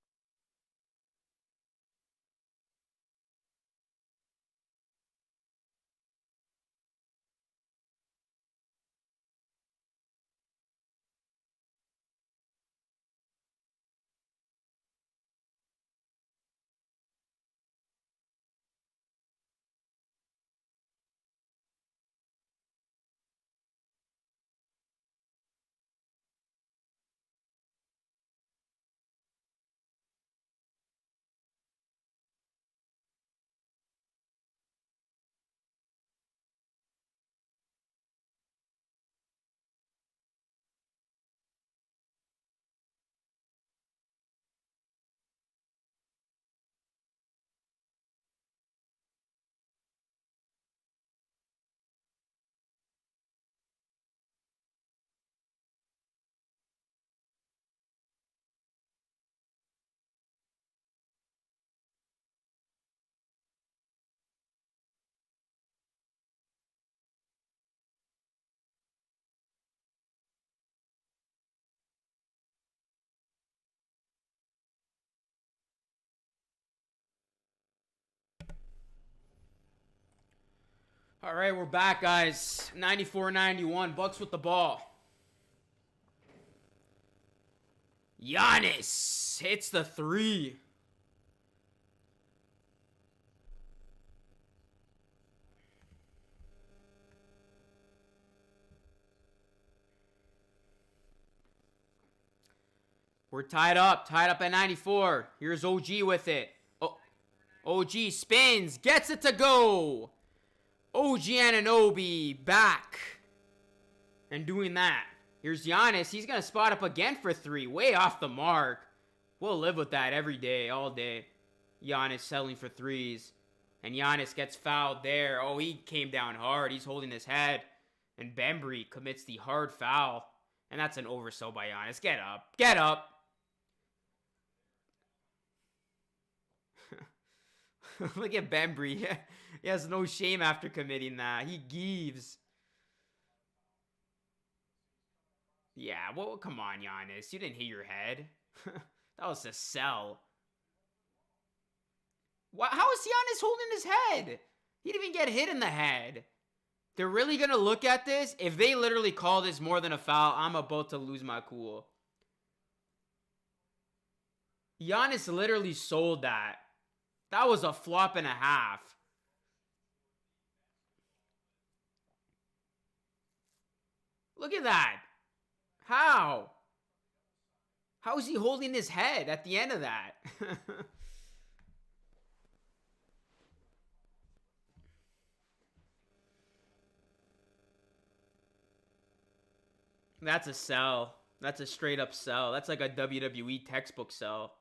All right, we're back, guys. 94-91. Bucks with the ball. Giannis hits the 3. We're tied up at 94. Here's OG with it. Oh, OG spins, gets it to go. OG Anunoby back and doing that. Here's Giannis. He's going to spot up again for 3. Way off the mark. We'll live with that every day, all day. Giannis settling for 3s. And Giannis gets fouled there. Oh, he came down hard. He's holding his head. And Bembry commits the hard foul. And that's an oversell by Giannis. Get up. Get up. Look at Bembry. He has no shame after committing that. He gives. Yeah, well, come on, Giannis. You didn't hit your head. That was a sell. How is Giannis holding his head? He didn't even get hit in the head. They're really going to look at this? If they literally call this more than a foul, I'm about to lose my cool. Giannis literally sold that. That was a flop and a half. Look at that. How? How is he holding his head at the end of that? That's a sell. That's a straight up sell. That's like a WWE textbook sell.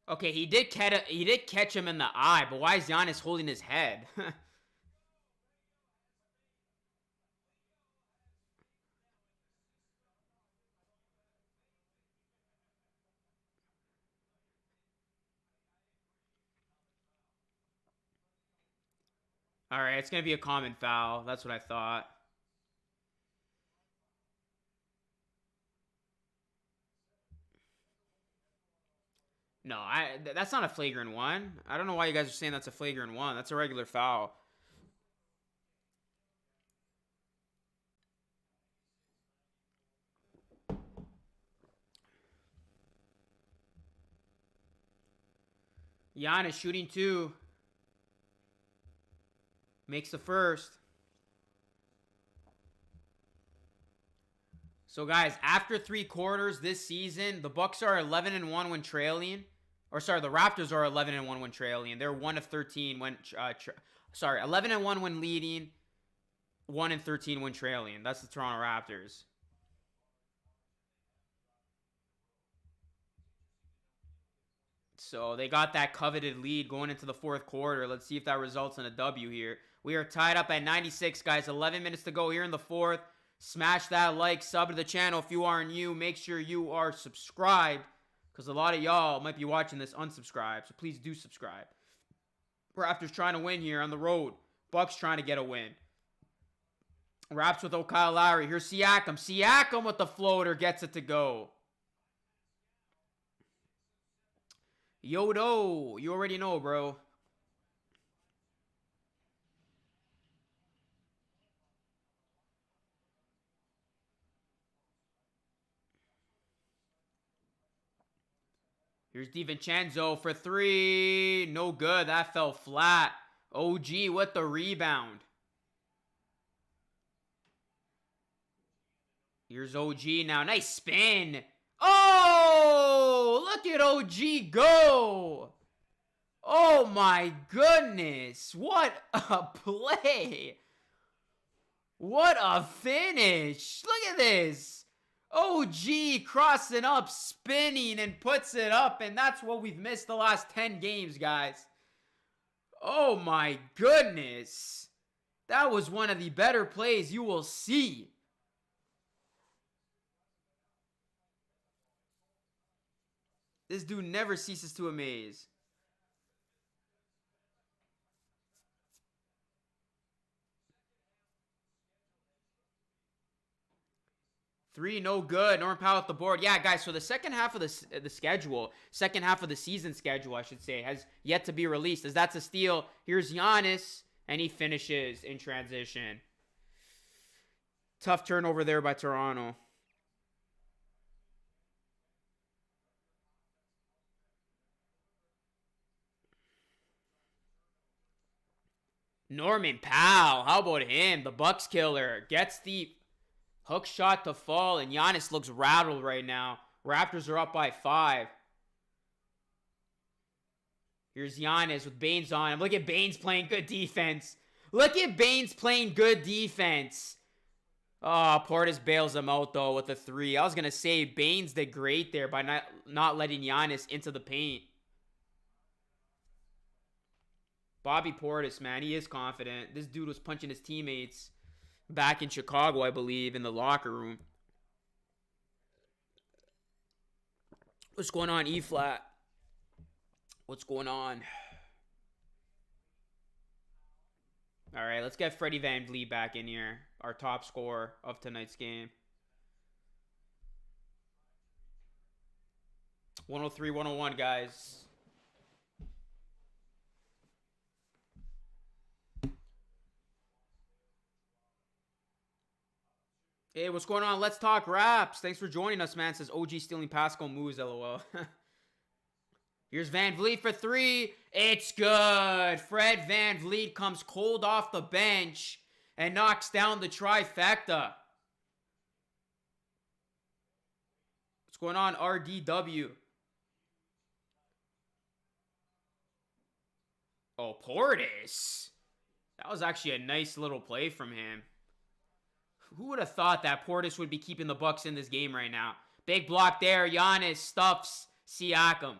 Okay, he did catch him in the eye, but why is Giannis holding his head? All right, it's going to be a common foul. That's what I thought. No, that's not a flagrant one. I don't know why you guys are saying that's a flagrant one. That's a regular foul. Giannis shooting 2. Makes the first. So, guys, after 3 quarters this season, the Bucks are 11-1 when trailing. Or, sorry, the Raptors are 11-1 when trailing. They're 1 of 13 when... 11-1 when leading. 1 and 13 when trailing. That's the Toronto Raptors. So they got that coveted lead going into the fourth quarter. Let's see if that results in a W here. We are tied up at 96, guys. 11 minutes to go here in the fourth. Smash that like, sub to the channel if you are new. Make sure you are subscribed, because a lot of y'all might be watching this unsubscribed. So please do subscribe. Raptors trying to win here on the road. Bucks trying to get a win. Raps with Kyle Lowry. Here's Siakam. Siakam with the floater gets it to go. Yodo. You already know, bro. Here's DiVincenzo for three. No good. That fell flat. OG with the rebound. Here's OG now. Nice spin. Oh, look at OG go. Oh, my goodness. What a play. What a finish. Look at this. OG crossing up, spinning, and puts it up. And that's what we've missed the last 10 games, guys. Oh, my goodness. That was one of the better plays you will see. This dude never ceases to amaze. Three, no good. Norman Powell at the board. Yeah, guys, so the second half of the schedule, second half of the season schedule, I should say, has yet to be released, as that's a steal. Here's Giannis, and he finishes in transition. Tough turnover there by Toronto. Norman Powell, how about him? The Bucks killer gets the hook shot to fall, and Giannis looks rattled right now. Raptors are up by 5. Here's Giannis with Baines on him. Look at Baines playing good defense. Look at Baines playing good defense. Oh, Portis bails him out, though, with a 3. I was going to say Baines did great there by not letting Giannis into the paint. Bobby Portis, man, he is confident. This dude was punching his teammates back in Chicago, I believe, in the locker room. What's going on, E-Flat? What's going on? All right, let's get Freddie VanVleet back in here, our top scorer of tonight's game. 103-101, guys. Hey, what's going on? Let's talk Raps. Thanks for joining us, man. Says OG stealing Pascal moves, lol. Here's VanVleet for 3. It's good. Fred VanVleet comes cold off the bench and knocks down the trifecta. What's going on, RDW? Oh, Portis. That was actually a nice little play from him. Who would have thought that Portis would be keeping the Bucks in this game right now? Big block there. Giannis stuffs Siakam.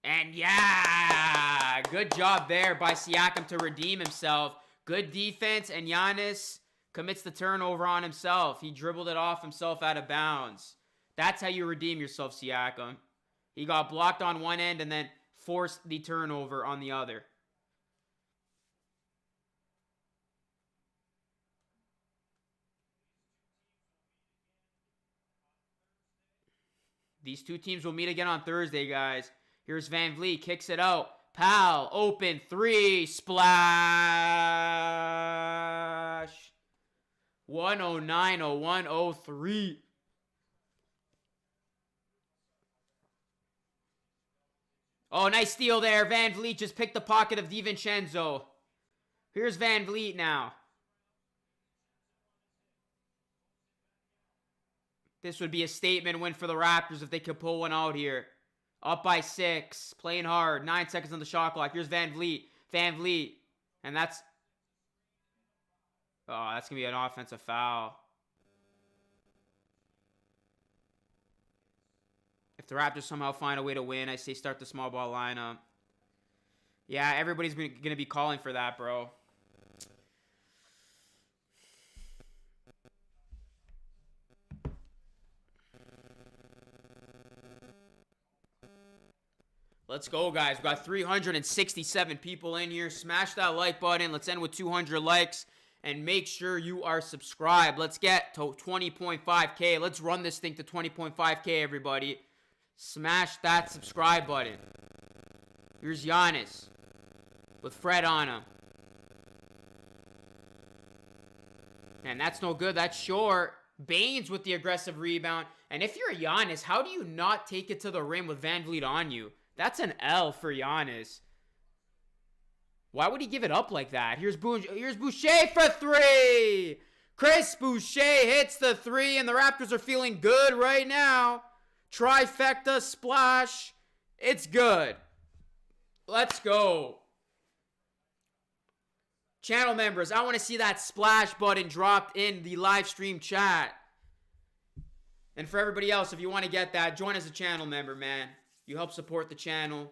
And yeah, good job there by Siakam to redeem himself. Good defense, and Giannis commits the turnover on himself. He dribbled it off himself out of bounds. That's how you redeem yourself, Siakam. He got blocked on one end and then forced the turnover on the other. These two teams will meet again on Thursday, guys. Here's VanVleet, kicks it out. Powell, open 3, splash. 109-01-03. Oh, nice steal there. VanVleet just picked the pocket of DiVincenzo. Here's VanVleet now. This would be a statement win for the Raptors if they could pull one out here. Up by 6. Playing hard. 9 seconds on the shot clock. Here's VanVleet. VanVleet. And that's... Oh, that's going to be an offensive foul. If the Raptors somehow find a way to win, I say start the small ball lineup. Yeah, everybody's going to be calling for that, bro. Let's go, guys. We've got 367 people in here. Smash that like button. Let's end with 200 likes. And make sure you are subscribed. Let's get to 20.5K. Let's run this thing to 20.5K, everybody. Smash that subscribe button. Here's Giannis with Fred on him. And that's no good. That's short. Baines with the aggressive rebound. And if you're Giannis, how do you not take it to the rim with VanVleet on you? That's an L for Giannis. Why would he give it up like that? Here's Boucher for three. Chris Boucher hits the three, and the Raptors are feeling good right now. Trifecta splash. It's good. Let's go. Channel members, I want to see that splash button dropped in the live stream chat. And for everybody else, if you want to get that, join as a channel member, man. You help support the channel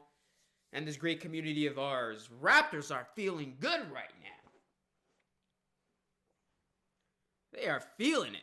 and this great community of ours. Raptors are feeling good right now. They are feeling it.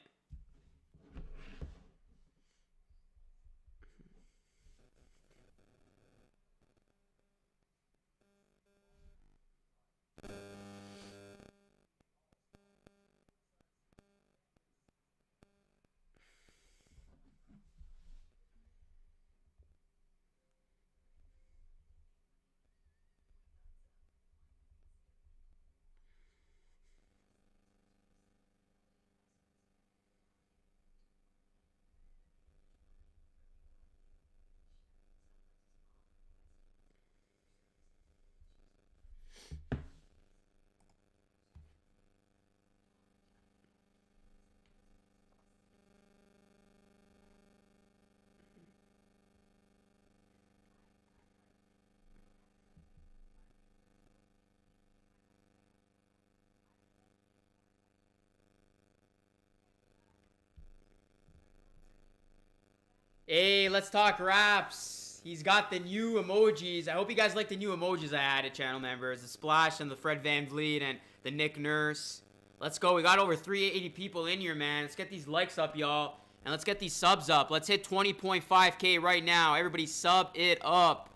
Hey, let's talk Raps. He's got the new emojis. I hope you guys like the new emojis I added, channel members. The Splash and the Fred VanVleet and the Nick Nurse. Let's go. We got over 380 people in here, man. Let's get these likes up, y'all. And let's get these subs up. Let's hit 20.5K right now. Everybody sub it up.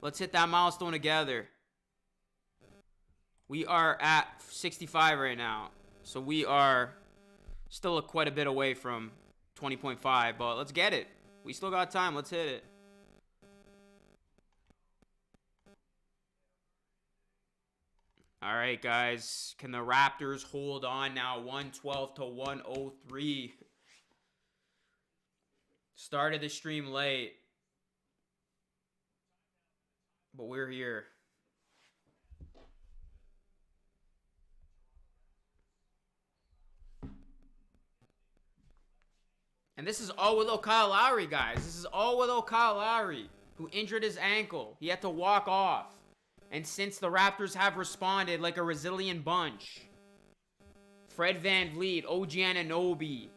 Let's hit that milestone together. We are at 65 right now. So we are still quite a bit away from 20.5. But let's get it. We still got time. Let's hit it. All right, guys. Can the Raptors hold on now? 112 to 103. Started the stream late. But we're here. And this is all without Kyle Lowry, guys. This is all without Kyle Lowry, who injured his ankle. He had to walk off. And since the Raptors have responded like a resilient bunch, Fred VanVleet, OG Anunoby,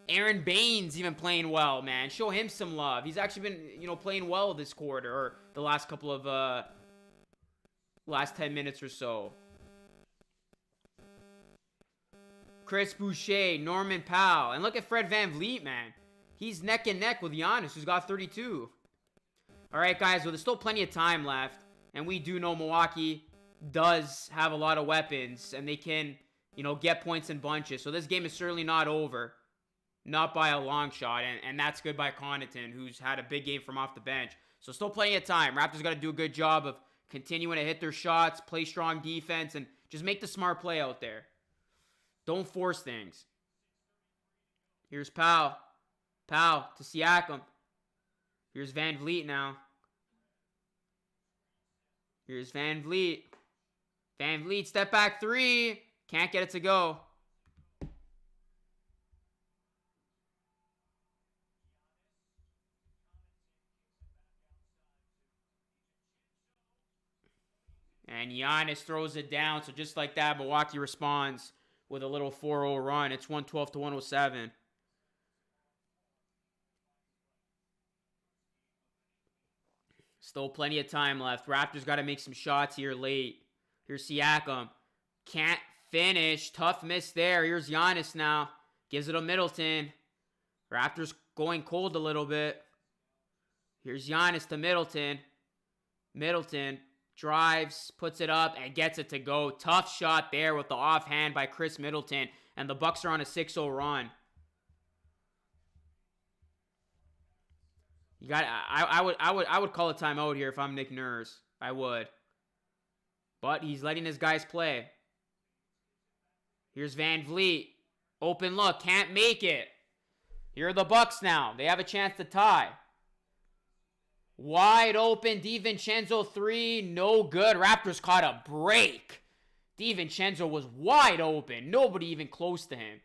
Aaron Baines even playing well, man. Show him some love. He's actually been, playing well this quarter, or the last couple of, last 10 minutes or so. Chris Boucher, Norman Powell. And look at Fred VanVleet, man. He's neck and neck with Giannis, who's got 32. All right, guys. Well, there's still plenty of time left. And we do know Milwaukee does have a lot of weapons. And they can, get points in bunches. So this game is certainly not over. Not by a long shot. And that's good by Connaughton, who's had a big game from off the bench. So still plenty of time. Raptors got to do a good job of continuing to hit their shots, play strong defense, and just make the smart play out there. Don't force things. Here's Powell. Powell to Siakam. Here's VanVleet now. Here's VanVleet. VanVleet, step back three. Can't get it to go. And Giannis throws it down. So just like that, Milwaukee responds with a little 4-0 run. It's 112 to 107. Still plenty of time left. Raptors got to make some shots here late. Here's Siakam. Can't finish. Tough miss there. Here's Giannis now. Gives it to Middleton. Raptors going cold a little bit. Here's Giannis to Middleton. Middleton drives, puts it up, and gets it to go. Tough shot there with the offhand by Chris Middleton. And the Bucks are on a 6-0 run. You got. I would call a timeout here if I'm Nick Nurse. I would. But he's letting his guys play. Here's Van Vliet. Open look. Can't make it. Here are the Bucks now. They have a chance to tie. Wide open. DiVincenzo 3. No good. Raptors caught a break. DiVincenzo was wide open. Nobody even close to him.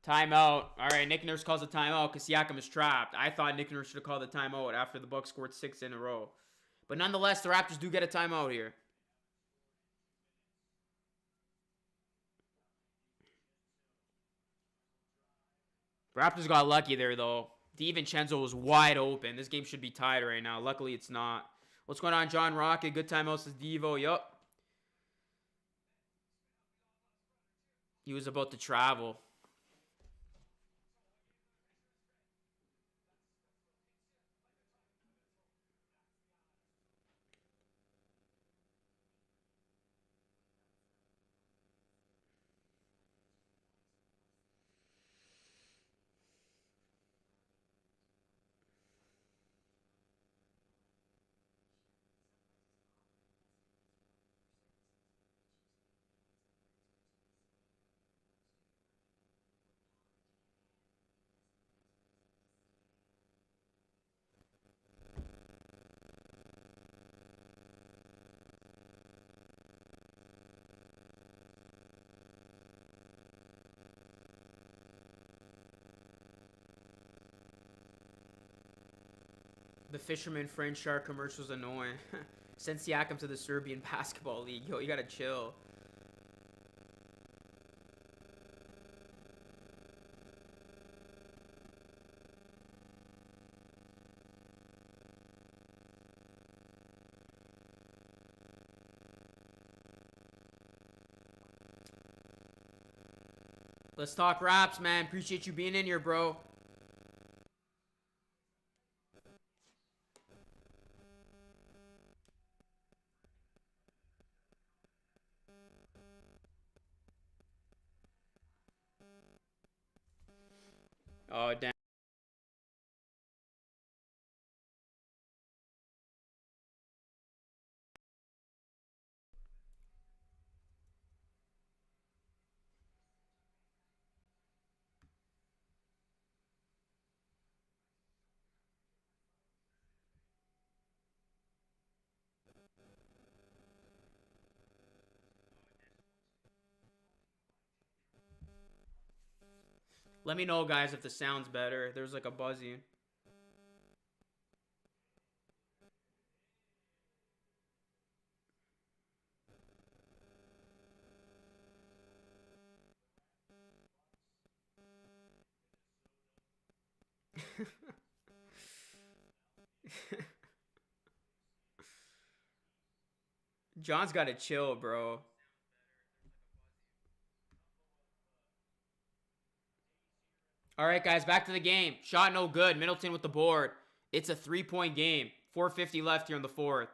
Timeout. All right, Nick Nurse calls a timeout because Siakam is trapped. I thought Nick Nurse should have called a timeout after the Bucks scored 6 in a row. But nonetheless, the Raptors do get a timeout here. Raptors got lucky there, though. DiVincenzo was wide open. This game should be tied right now. Luckily, it's not. What's going on, John Rocket? Good timeout, says Devo. Yup. He was about to travel. The Fisherman Friend Shark commercial's annoying. Send Siakam to the Serbian Basketball League. Yo, you gotta chill. Let's talk Raps, man. Appreciate you being in here, bro. Oh, damn. Let me know, guys, if the sound's better. There's like a buzzing. John's got to chill, bro. All right, guys, back to the game. Shot no good. Middleton with the board. It's a 3-point game. 4:50 left here in the fourth.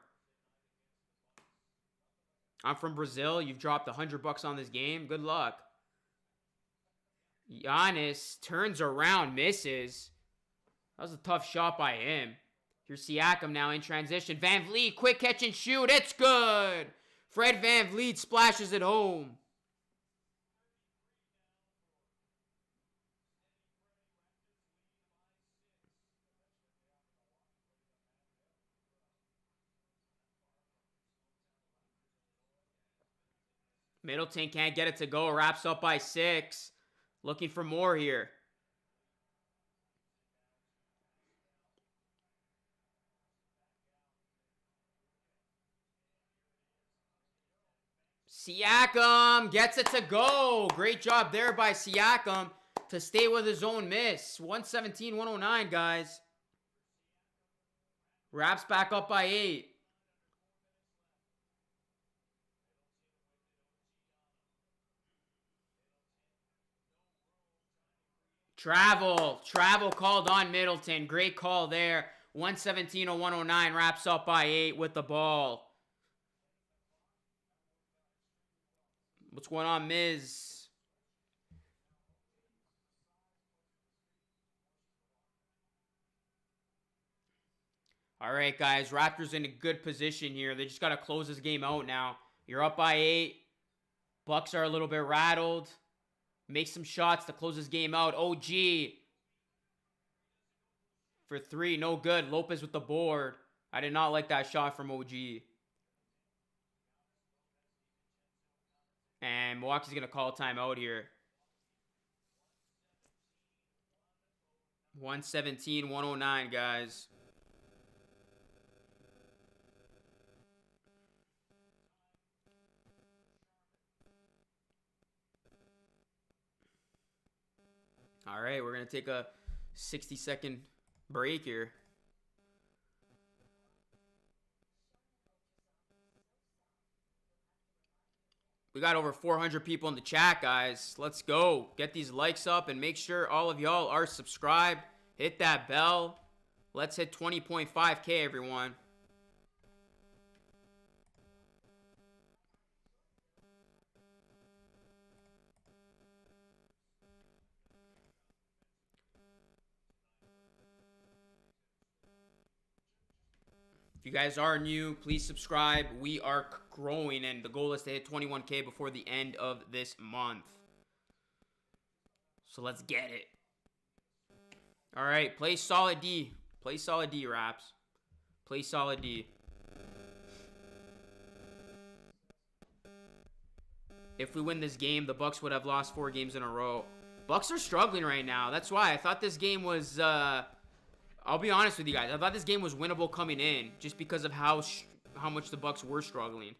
I'm from Brazil. You've dropped $100 on this game. Good luck. Giannis turns around, misses. That was a tough shot by him. Here's Siakam now in transition. Van Vliet, quick catch and shoot. It's good. Fred Van Vliet splashes it home. Middleton can't get it to go. Wraps up by 6. Looking for more here. Siakam gets it to go. Great job there by Siakam to stay with his own miss. 117-109, guys. Raps back up by 8. Travel called on Middleton. Great call there. 117-109, wraps up by 8 with the ball. What's going on, Miz? All right, guys. Raptors in a good position here. They just got to close this game out now. You're up by 8. Bucks are a little bit rattled. Make some shots to close this game out. OG for 3. No good. Lopez with the board. I did not like that shot from OG. And Milwaukee's going to call timeout here. 117-109, guys. All right, we're going to take a 60-second break here. We got over 400 people in the chat, guys. Let's go. Get these likes up and make sure all of y'all are subscribed. Hit that bell. Let's hit 20.5K, everyone. If you guys are new, please subscribe. We are growing, and the goal is to hit 21K before the end of this month. So let's get it. All right, play solid D. Play solid D, Raps. Play solid D. If we win this game, the Bucks would have lost 4 games in a row. Bucks are struggling right now. That's why I thought this game was... I'll be honest with you guys. I thought this game was winnable coming in, just because of how much the Bucks were struggling.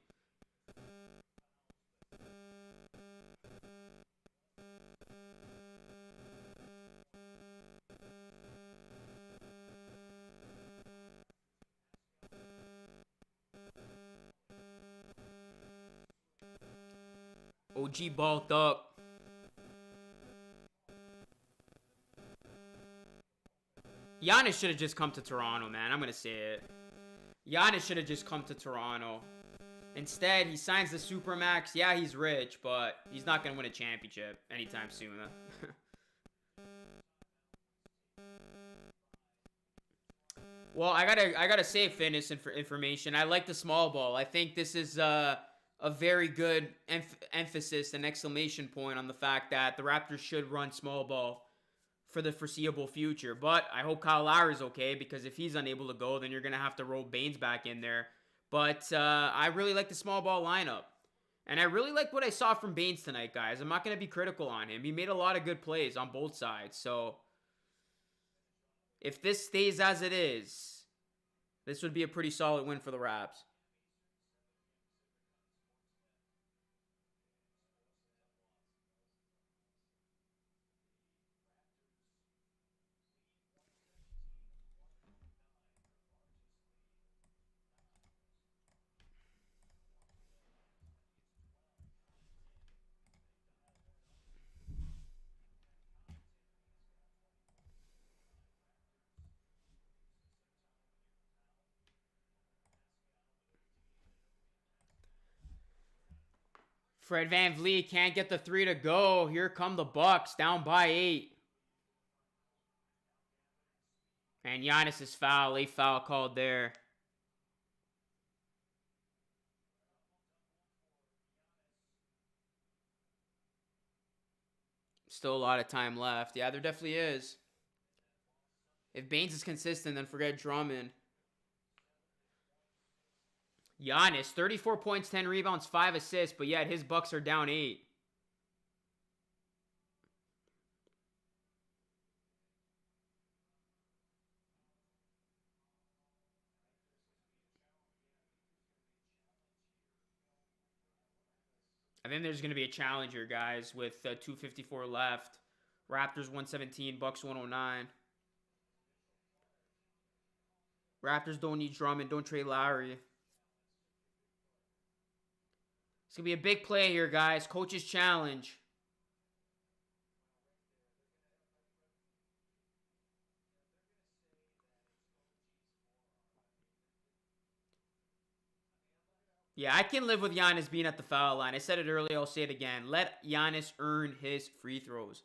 OG bulked up. Giannis should have just come to Toronto, man. I'm going to say it. Giannis should have just come to Toronto. Instead, he signs the Supermax. Yeah, he's rich, but he's not going to win a championship anytime soon. Well, I gotta say fitness information. I like the small ball. I think this is a very good emphasis and exclamation point on the fact that the Raptors should run small ball for the foreseeable future. But I hope Kyle Lowry's okay, because if he's unable to go, then you're going to have to roll Baines back in there. But I really like the small ball lineup. And I really like what I saw from Baines tonight, guys. I'm not going to be critical on him. He made a lot of good plays on both sides. So if this stays as it is, this would be a pretty solid win for the Raps. Fred VanVleet can't get the 3 to go. Here come the Bucks, down by 8. And Giannis is foul. Late foul called there. Still a lot of time left. Yeah, there definitely is. If Baines is consistent, then forget Drummond. Giannis, 34 points, 10 rebounds, 5 assists, but yet his Bucks are down 8. think there's going to be a challenger, guys, with 2:54 left. Raptors 117, Bucks 109. Raptors don't need Drummond. Don't trade Lowry. It's going to be a big play here, guys. Coach's challenge. Yeah, I can live with Giannis being at the foul line. I said it earlier. I'll say it again. Let Giannis earn his free throws.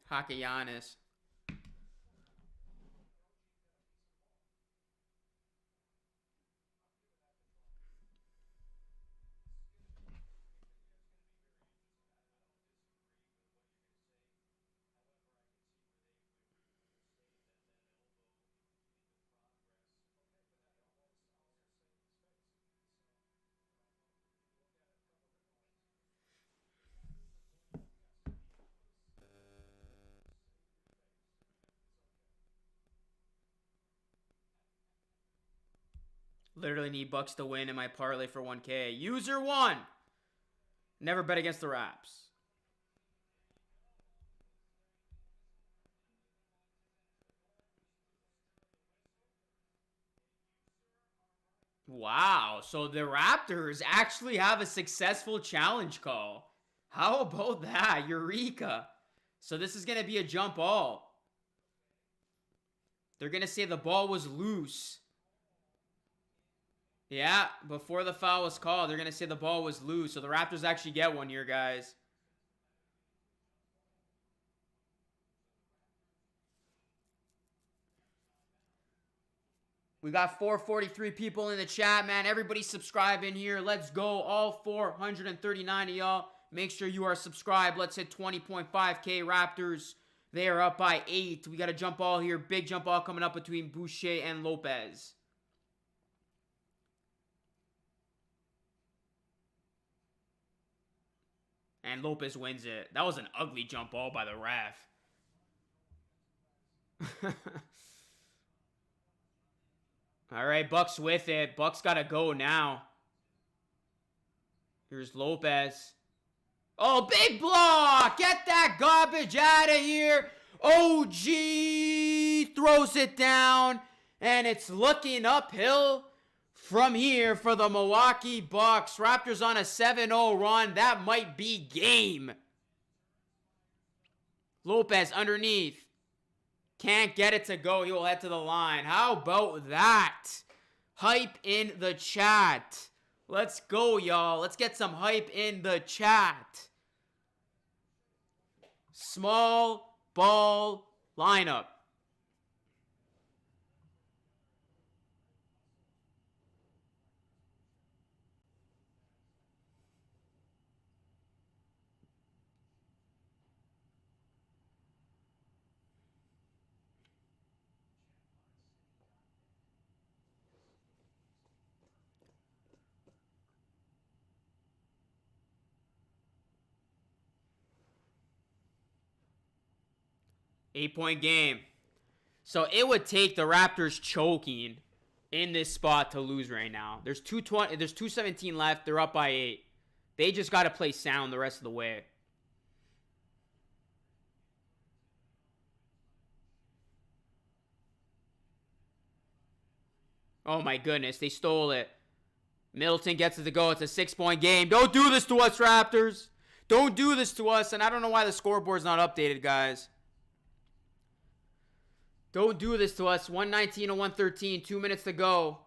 Haka Giannis. Literally need Bucks to win in my parlay for 1K. User 1. Never bet against the Raps. Wow, so the Raptors actually have a successful challenge call. How about that? Eureka. So this is going to be a jump ball. They're going to say the ball was loose. Yeah, before the foul was called, they're going to say the ball was loose. So the Raptors actually get one here, guys. We got 443 people in the chat, man. Everybody subscribe in here. Let's go. All 439 of y'all. Make sure you are subscribed. Let's hit 20.5K Raptors. They are up by 8. We got a jump ball here. Big jump ball coming up between Boucher and Lopez. And Lopez wins it. That was an ugly jump ball by the ref. All right, Bucks with it. Bucks got to go now. Here's Lopez. Oh, big block. Get that garbage out of here. OG throws it down. And it's looking uphill from here for the Milwaukee Bucks. Raptors on a 7-0 run. That might be game. Lopez underneath. Can't get it to go. He will head to the line. How about that? Hype in the chat. Let's go, y'all. Let's get some hype in the chat. Small ball lineup. Eight-point game. So it would take the Raptors choking in this spot to lose right now. There's 2:17 left. They're up by 8. They just got to play sound the rest of the way. Oh my goodness, they stole it. Middleton gets it to go. It's a 6-point game. Don't do this to us, Raptors. Don't do this to us. And I don't know why the scoreboard's not updated, guys. Don't do this to us. 119 to 113. 2 minutes to go.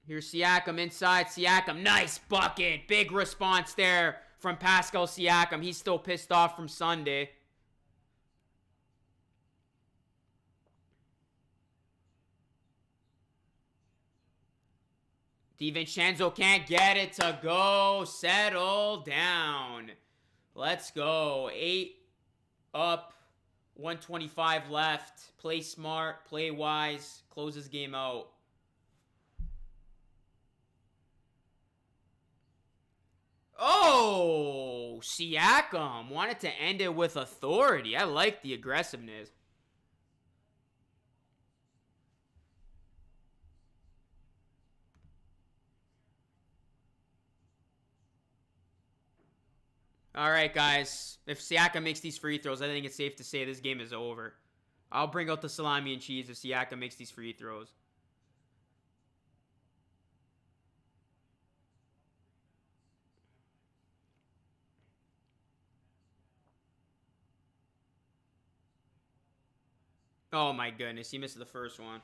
Here's Siakam inside. Siakam, nice bucket. Big response there from Pascal Siakam. He's still pissed off from Sunday. DiVincenzo can't get it to go. Settle down. Let's go. 8 up. 125 left. Play smart. Play wise. Close this game out. Oh, Siakam wanted to end it with authority. I like the aggressiveness. All right, guys. If Siakam makes these free throws, I think it's safe to say this game is over. I'll bring out the salami and cheese if Siakam makes these free throws. Oh my goodness, he missed the first one.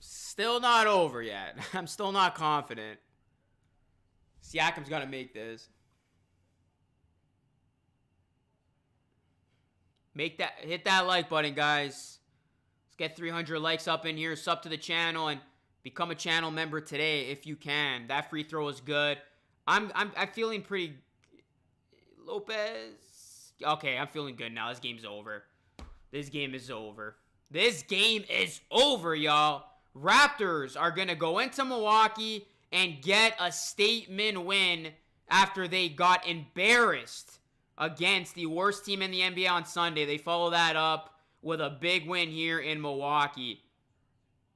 Still not over yet. I'm still not confident. Siakam's got to make this. Hit that like button, guys. Let's get 300 likes up in here. Sub to the channel and become a channel member today if you can. That free throw is good. I'm feeling pretty. Lopez. Okay, I'm feeling good now. This game's over. This game is over. This game is over, y'all. Raptors are going to go into Milwaukee and get a statement win after they got embarrassed against the worst team in the NBA on Sunday. They follow that up with a big win here in Milwaukee.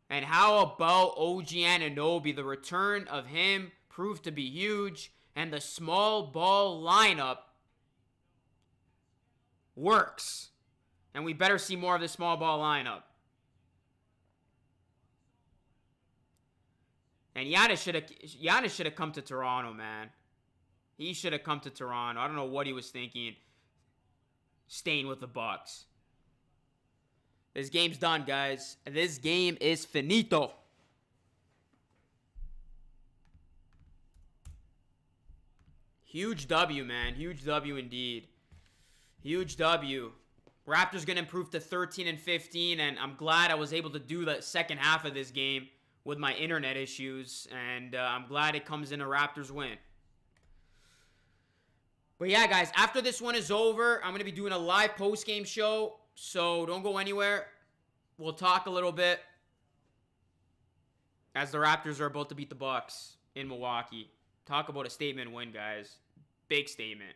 And how about OG Anunoby? The return of him proved to be huge, and the small ball lineup works. And we better see more of the small ball lineup. And Giannis should have come to Toronto, man. He should have come to Toronto. I don't know what he was thinking, staying with the Bucks. This game's done, guys. This game is finito. Huge W, man. Huge W indeed. Huge W. Raptors going to improve to 13-15, and I'm glad I was able to do the second half of this game with my internet issues, and I'm glad it comes in a Raptors win. But yeah, guys, after this one is over, I'm going to be doing a live post-game show, so don't go anywhere. We'll talk a little bit as the Raptors are about to beat the Bucks in Milwaukee. Talk about a statement win, guys. Big statement.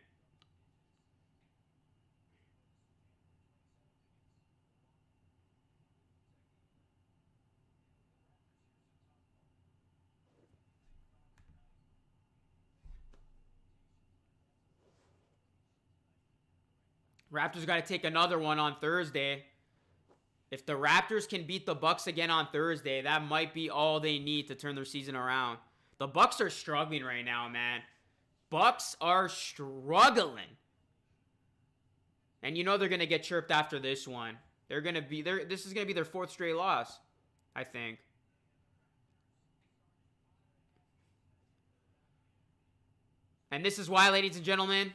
Raptors got to take another one on Thursday. If the Raptors can beat the Bucks again on Thursday, that might be all they need to turn their season around. The Bucks are struggling right now, man. Bucks are struggling. And you know they're going to get chirped after this one. This is going to be their fourth straight loss, I think. And this is why, ladies and gentlemen,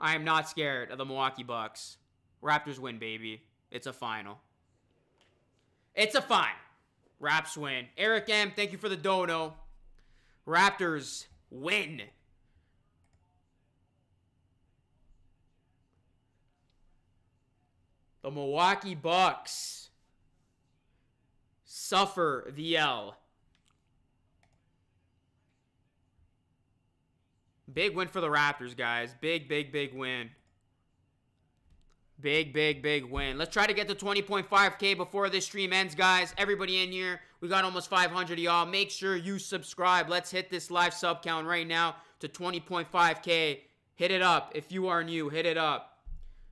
I am not scared of the Milwaukee Bucks. Raptors win, baby. It's a final. It's a final. Raps win. Eric M., thank you for the dono. Raptors win. The Milwaukee Bucks suffer the L. Big win for the Raptors, guys. Big, big, big win. Big, big, big win. Let's try to get to 20.5K before this stream ends, guys. Everybody in here, we got almost 500 of y'all. Make sure you subscribe. Let's hit this live sub count right now to 20.5K. Hit it up. If you are new, hit it up.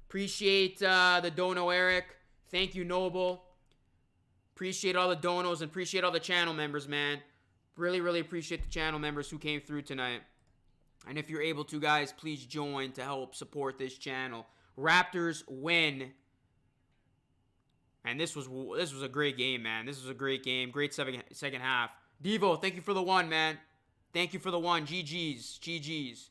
Appreciate the dono, Eric. Thank you, Noble. Appreciate all the donos and appreciate all the channel members, man. Really, really appreciate the channel members who came through tonight. And if you're able to, guys, please join to help support this channel. Raptors win. And this was a great game, man. This was a great game. Great second half. Devo, thank you for the one, man. Thank you for the one. GG's. GG's.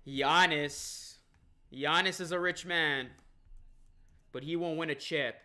Giannis. Giannis is a rich man, but he won't win a chip.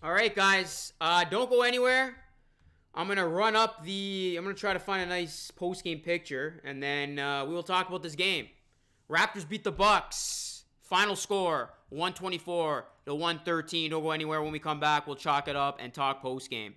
All right, guys. Don't go anywhere. I'm going to try to find a nice post-game picture, and then we will talk about this game. Raptors beat the Bucks. Final score, 124-113. Don't go anywhere. When we come back, we'll chalk it up and talk post-game.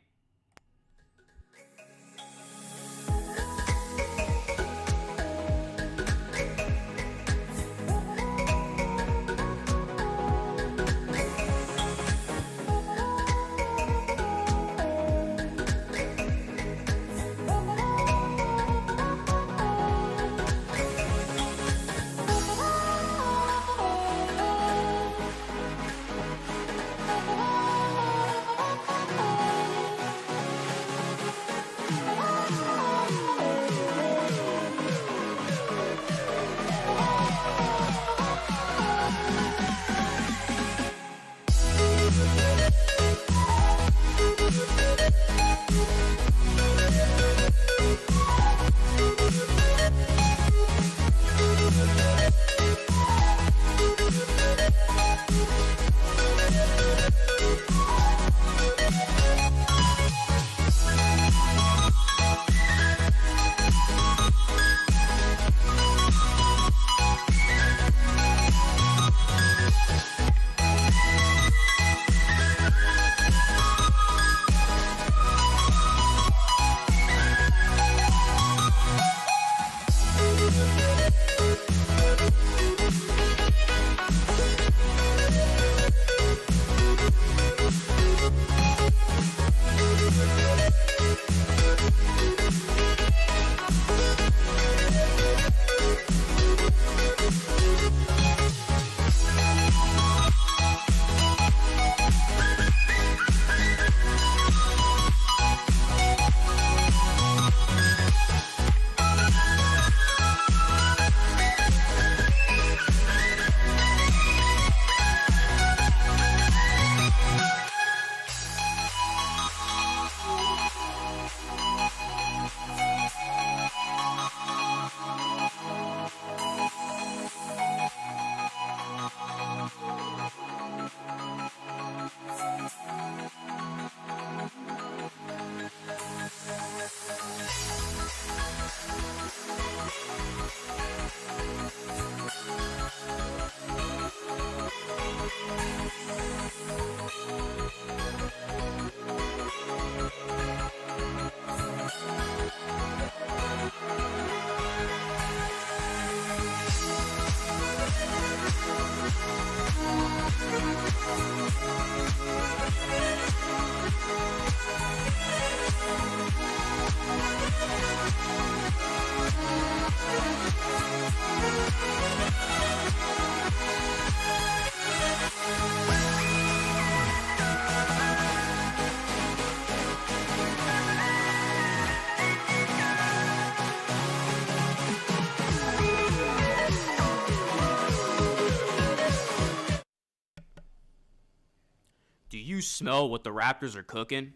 Do you smell what the Raptors are cooking?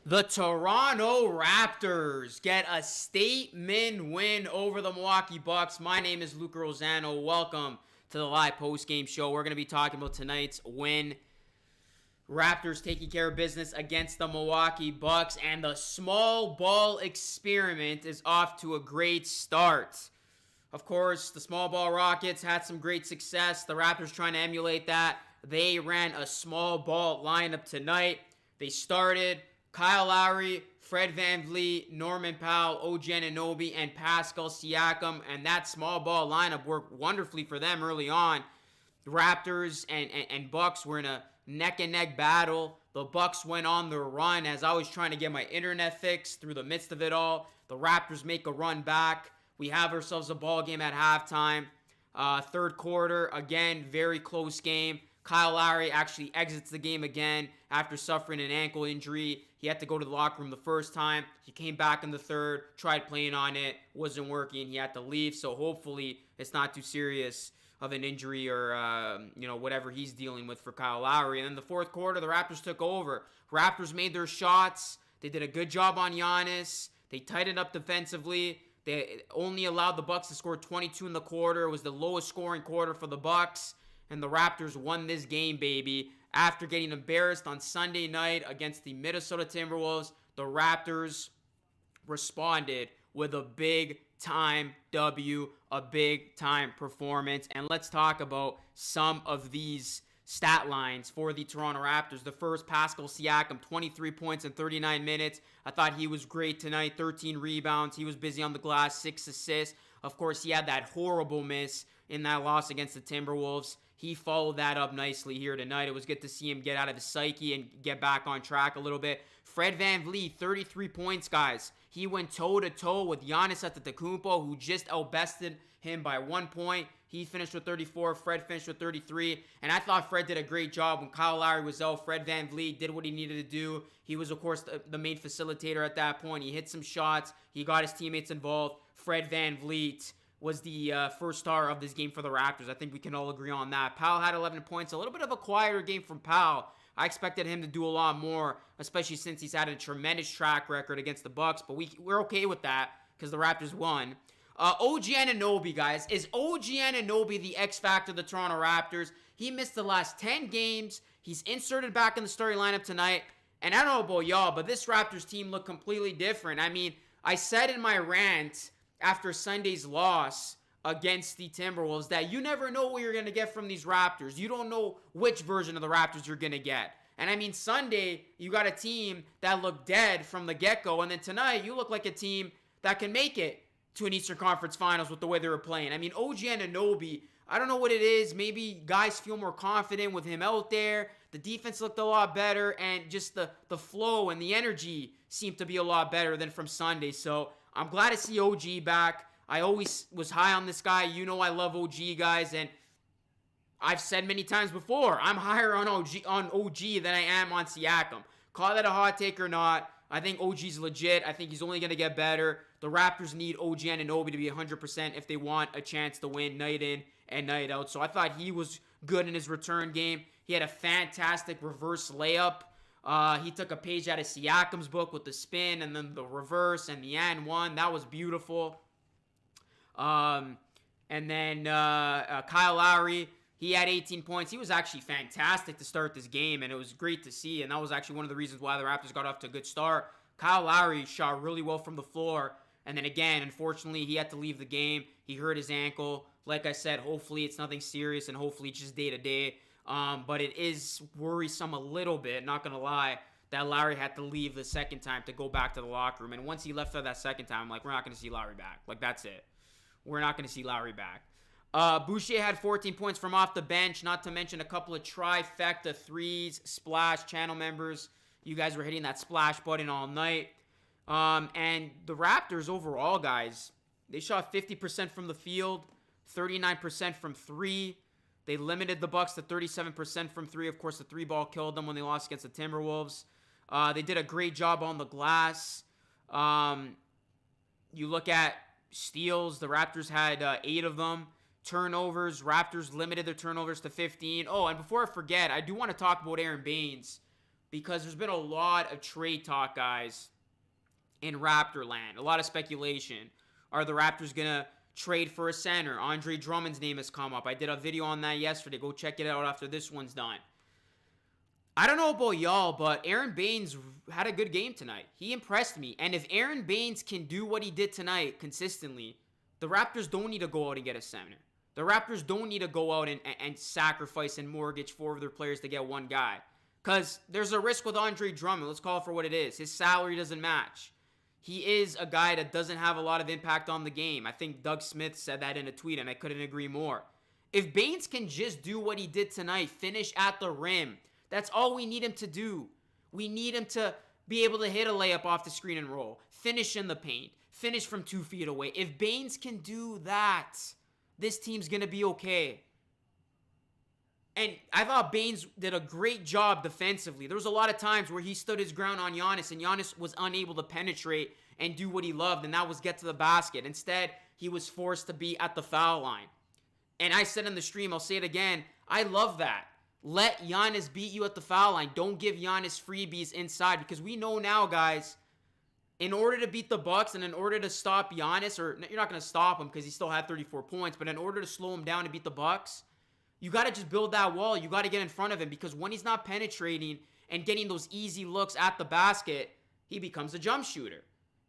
The Toronto Raptors get a statement win over the Milwaukee Bucks. My name is Luca Rosano. Welcome to the live post-game show. We're going to be talking about tonight's win. Raptors taking care of business against the Milwaukee Bucks, and the small ball experiment is off to a great start. Of course, the small ball Rockets had some great success. The Raptors trying to emulate that. They ran a small ball lineup tonight. They started Kyle Lowry, Fred VanVleet, Norman Powell, OG Anunoby, and Pascal Siakam, and that small ball lineup worked wonderfully for them early on. The Raptors and Bucks were in a neck-and-neck battle. The Bucks went on their run as I was trying to get my internet fixed through the midst of it all. The Raptors make a run back. We have ourselves a ball game at halftime. Third quarter, again, very close game. Kyle Lowry actually exits the game again after suffering an ankle injury. He had to go to the locker room the first time. He came back in the third, tried playing on it, wasn't working. He had to leave, so hopefully it's not too serious of an injury or, whatever he's dealing with for Kyle Lowry. And then the fourth quarter, the Raptors took over. Raptors made their shots. They did a good job on Giannis. They tightened up defensively. They only allowed the Bucks to score 22 in the quarter. It was the lowest scoring quarter for the Bucks. And the Raptors won this game, baby. After getting embarrassed on Sunday night against the Minnesota Timberwolves, the Raptors responded with a big-time W, a big-time performance. And let's talk about some of these stat lines for the Toronto Raptors. The first, Pascal Siakam, 23 points in 39 minutes. I thought he was great tonight, 13 rebounds. He was busy on the glass, 6 assists. Of course, he had that horrible miss in that loss against the Timberwolves. He followed that up nicely here tonight. It was good to see him get out of the psyche and get back on track a little bit. Fred VanVleet, 33 points, guys. He went toe-to-toe with Giannis Antetokounmpo, who just outbested him by 1 point. He finished with 34. Fred finished with 33. And I thought Fred did a great job when Kyle Lowry was out. Fred VanVleet did what he needed to do. He was, of course, the main facilitator at that point. He hit some shots. He got his teammates involved. Fred VanVleet was the first star of this game for the Raptors. I think we can all agree on that. Powell had 11 points. A little bit of a quieter game from Powell. I expected him to do a lot more, especially since he's had a tremendous track record against the Bucks. But we're okay with that because the Raptors won. OG Anunoby, guys. Is OG Anunoby the X factor of the Toronto Raptors? He missed the last 10 games. He's inserted back in the starting lineup tonight. And I don't know about y'all, but this Raptors team looked completely different. I mean, I said in my rant after Sunday's loss against the Timberwolves that you never know what you're going to get from these Raptors. You don't know which version of the Raptors you're going to get. And I mean, Sunday, you got a team that looked dead from the get-go. And then tonight, you look like a team that can make it to an Eastern Conference Finals with the way they were playing. I mean, OG Anunoby, I don't know what it is. Maybe guys feel more confident with him out there. The defense looked a lot better. And just the flow and the energy seemed to be a lot better than from Sunday. So I'm glad to see OG back. I always was high on this guy. You know I love OG, guys, and I've said many times before, I'm higher on OG than I am on Siakam. Call that a hot take or not, I think OG's legit. I think he's only going to get better. The Raptors need OG Anunoby to be 100% if they want a chance to win night in and night out. So I thought he was good in his return game. He had a fantastic reverse layup. He took a page out of Siakam's book with the spin and then the reverse and the and one. That was beautiful. And then Kyle Lowry, he had 18 points. He was actually fantastic to start this game, and it was great to see. And that was actually one of the reasons why the Raptors got off to a good start. Kyle Lowry shot really well from the floor. And then again, unfortunately, he had to leave the game. He hurt his ankle. Like I said, hopefully it's nothing serious, and hopefully it's just day-to-day. But it is worrisome a little bit, not going to lie, that Lowry had to leave the second time to go back to the locker room. And once he left for that second time, I'm like, we're not going to see Lowry back. Like, that's it. We're not going to see Lowry back. Boucher had 14 points from off the bench, not to mention a couple of trifecta threes, splash, channel members. You guys were hitting that splash button all night. And the Raptors overall, guys, they shot 50% from the field, 39% from three. They limited the Bucks to 37% from three. Of course, the three ball killed them when they lost against the Timberwolves. They did a great job on the glass. You look at steals, the Raptors had 8 of them. Turnovers, Raptors limited their turnovers to 15. Oh, and before I forget, I do want to talk about Aaron Baines because there's been a lot of trade talk, guys, in Raptor land. A lot of speculation. Are the Raptors going to trade for a center? Andre Drummond's name has come up. I did a video on that yesterday. Go check it out after this one's done. I don't know about y'all, but Aaron Baines had a good game tonight. He impressed me. And if Aaron Baines can do what he did tonight consistently, the Raptors don't need to go out and get a center. The Raptors don't need to go out and sacrifice and mortgage 4 of their players to get one guy. Because there's a risk with Andre Drummond. Let's call it for what it is. His salary doesn't match. He is a guy that doesn't have a lot of impact on the game. I think Doug Smith said that in a tweet, and I couldn't agree more. If Baines can just do what he did tonight, finish at the rim, that's all we need him to do. We need him to be able to hit a layup off the screen and roll, finish in the paint, finish from 2 feet away. If Baines can do that, this team's going to be okay. And I thought Baines did a great job defensively. There was a lot of times where he stood his ground on Giannis, and Giannis was unable to penetrate and do what he loved, and that was get to the basket. Instead, he was forced to be at the foul line. And I said in the stream, I'll say it again, I love that. Let Giannis beat you at the foul line. Don't give Giannis freebies inside, because we know now, guys, in order to beat the Bucks and in order to stop Giannis, or you're not going to stop him because he still had 34 points, but in order to slow him down and beat the Bucks, you got to just build that wall. You got to get in front of him, because when he's not penetrating and getting those easy looks at the basket, he becomes a jump shooter.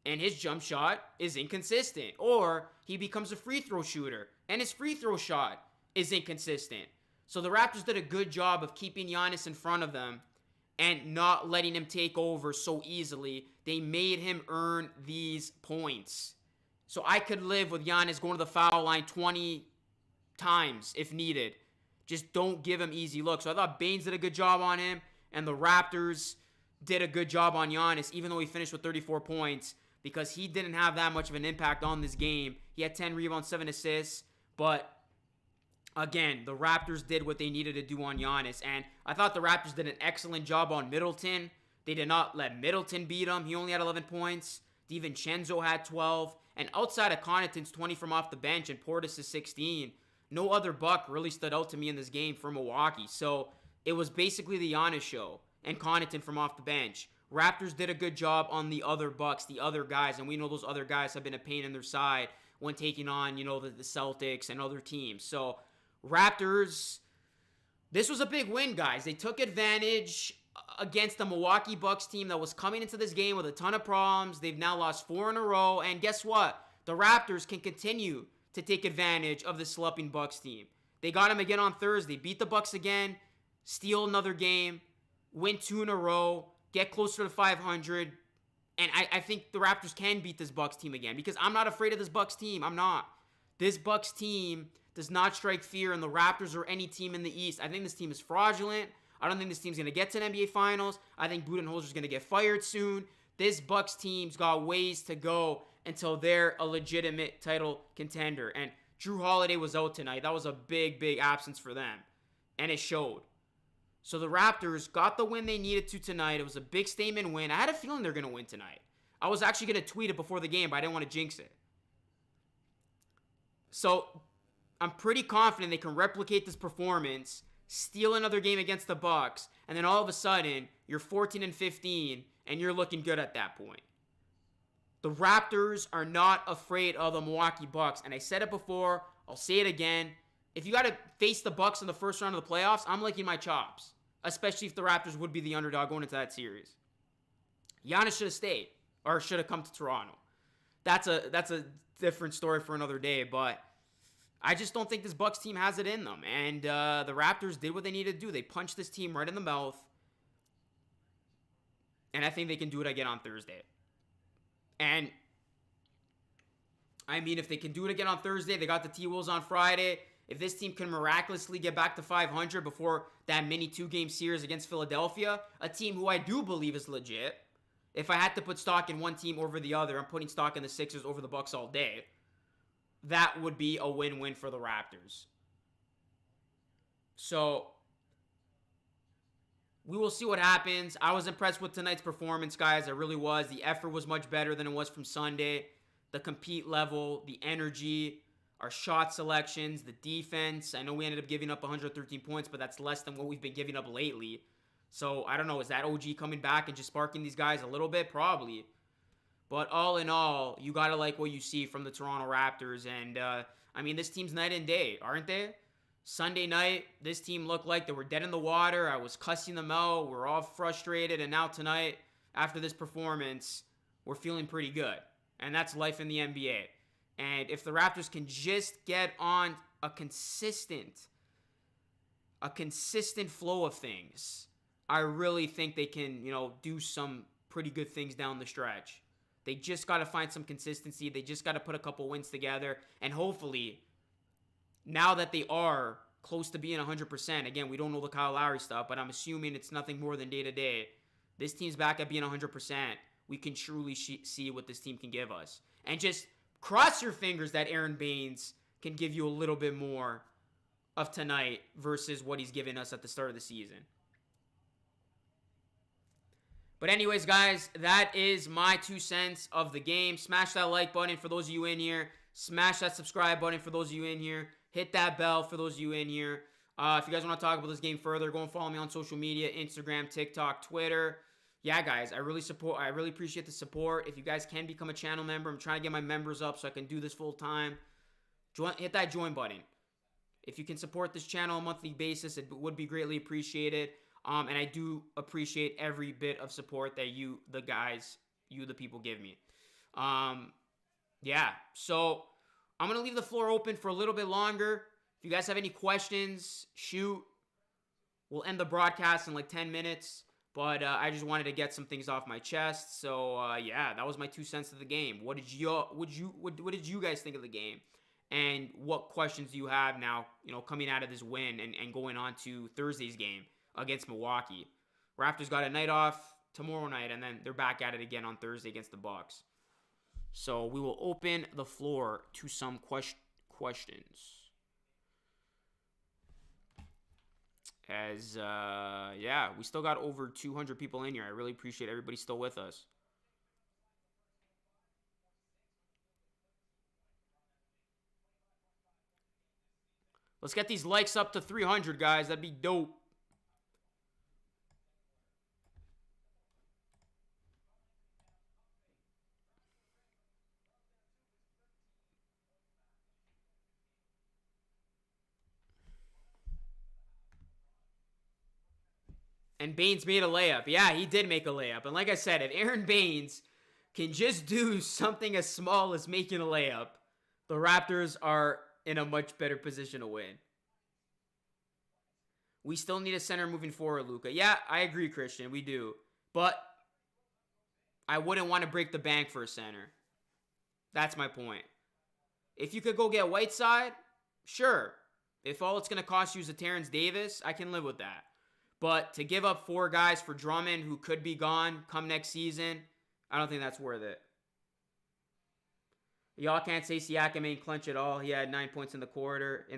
And his jump shot is inconsistent. Or he becomes a free throw shooter, and his free throw shot is inconsistent. So the Raptors did a good job of keeping Giannis in front of them and not letting him take over so easily. They made him earn these points. So I could live with Giannis going to the foul line 20 times if needed. Just don't give him easy looks. So I thought Baines did a good job on him, and the Raptors did a good job on Giannis, even though he finished with 34 points, because he didn't have that much of an impact on this game. He had 10 rebounds, 7 assists, but again, the Raptors did what they needed to do on Giannis, and I thought the Raptors did an excellent job on Middleton. They did not let Middleton beat him. He only had 11 points. DiVincenzo had 12, and outside of Connaughton's 20 from off the bench and Portis' 16, no other Buck really stood out to me in this game for Milwaukee. So it was basically the Giannis show and Connaughton from off the bench. Raptors did a good job on the other Bucks, the other guys, and we know those other guys have been a pain in their side when taking on, the Celtics and other teams. So Raptors, this was a big win, guys. They took advantage against the Milwaukee Bucks team that was coming into this game with a ton of problems. They've now lost 4 in a row, and guess what? The Raptors can continue to take advantage of the slumping Bucks team. They got him again on Thursday, beat the Bucks again, steal another game, win 2 in a row, get closer to 500, and I think the Raptors can beat this Bucks team again, because I'm not afraid of this Bucks team. I'm not. This Bucks team does not strike fear in the Raptors or any team in the East. I think this team is fraudulent. I don't think this team's going to get to an NBA Finals. I think Budenholzer's going to get fired soon. This Bucks team's got ways to go until they're a legitimate title contender. And Drew Holiday was out tonight. That was a big, big absence for them. And it showed. So the Raptors got the win they needed to tonight. It was a big statement win. I had a feeling they're going to win tonight. I was actually going to tweet it before the game, but I didn't want to jinx it. So I'm pretty confident they can replicate this performance, steal another game against the Bucks, and then all of a sudden, you're 14-15, and you're looking good at that point. The Raptors are not afraid of the Milwaukee Bucks, and I said it before, I'll say it again. If you got to face the Bucks in the first round of the playoffs, I'm licking my chops, especially if the Raptors would be the underdog going into that series. Giannis should have stayed, or should have come to Toronto. That's a different story for another day, but I just don't think this Bucks team has it in them. And the Raptors did what they needed to do. They punched this team right in the mouth. And I think they can do it again on Thursday. And, I mean, if they can do it again on Thursday, they got the T-Wolves on Friday. If this team can miraculously get back to 500 before that mini 2-game series against Philadelphia, a team who I do believe is legit. If I had to put stock in one team over the other, I'm putting stock in the Sixers over the Bucks all day. That would be a win-win for the Raptors. So, we will see what happens. I was impressed with tonight's performance, guys. I really was. The effort was much better than it was from Sunday. The compete level, the energy, our shot selections, the defense. I know we ended up giving up 113 points, but that's less than what we've been giving up lately. So, I don't know. Is that OG coming back and just sparking these guys a little bit? Probably. But all in all, you got to like what you see from the Toronto Raptors. And, I mean, this team's night and day, aren't they? Sunday night, this team looked like they were dead in the water. I was cussing them out. We're all frustrated. And now tonight, after this performance, we're feeling pretty good. And that's life in the NBA. And if the Raptors can just get on a consistent flow of things, I really think they can, do some pretty good things down the stretch. They just got to find some consistency. They just got to put a couple wins together. And hopefully, now that they are close to being 100%, again, we don't know the Kyle Lowry stuff, but I'm assuming it's nothing more than day-to-day. This team's back at being 100%. We can truly see what this team can give us. And just cross your fingers that Aaron Baines can give you a little bit more of tonight versus what he's given us at the start of the season. But anyways, guys, that is my 2 cents of the game. Smash that like button for those of you in here. Smash that subscribe button for those of you in here. Hit that bell for those of you in here. If you guys want to talk about this game further, go and follow me on social media, Instagram, TikTok, Twitter. Yeah, guys, I really appreciate the support. If you guys can become a channel member, I'm trying to get my members up so I can do this full time. Hit that join button. If you can support this channel on a monthly basis, it would be greatly appreciated. And I do appreciate every bit of support that you, the people, give me. Yeah, so I'm going to leave the floor open for a little bit longer. If you guys have any questions, shoot. We'll end the broadcast in like 10 minutes. But I just wanted to get some things off my chest. So, yeah, that was my 2 cents of the game. What did you guys think of the game? And what questions do you have now, coming out of this win and going on to Thursday's game against Milwaukee? Raptors got a night off tomorrow night, and then they're back at it again on Thursday against the Bucks. So we will open the floor to some questions. As, yeah, we still got over 200 people in here. I really appreciate everybody still with us. Let's get these likes up to 300, guys. That'd be dope. And Baines made a layup. Yeah, he did make a layup. And like I said, if Aaron Baines can just do something as small as making a layup, the Raptors are in a much better position to win. We still need a center moving forward, Luka. Yeah, I agree, Christian. We do. But I wouldn't want to break the bank for a center. That's my point. If you could go get Whiteside, sure. If all it's going to cost you is a Terrence Davis, I can live with that. But to give up 4 guys for Drummond who could be gone come next season, I don't think that's worth it. Y'all can't say Siakam ain't clutch at all. He had 9 points in the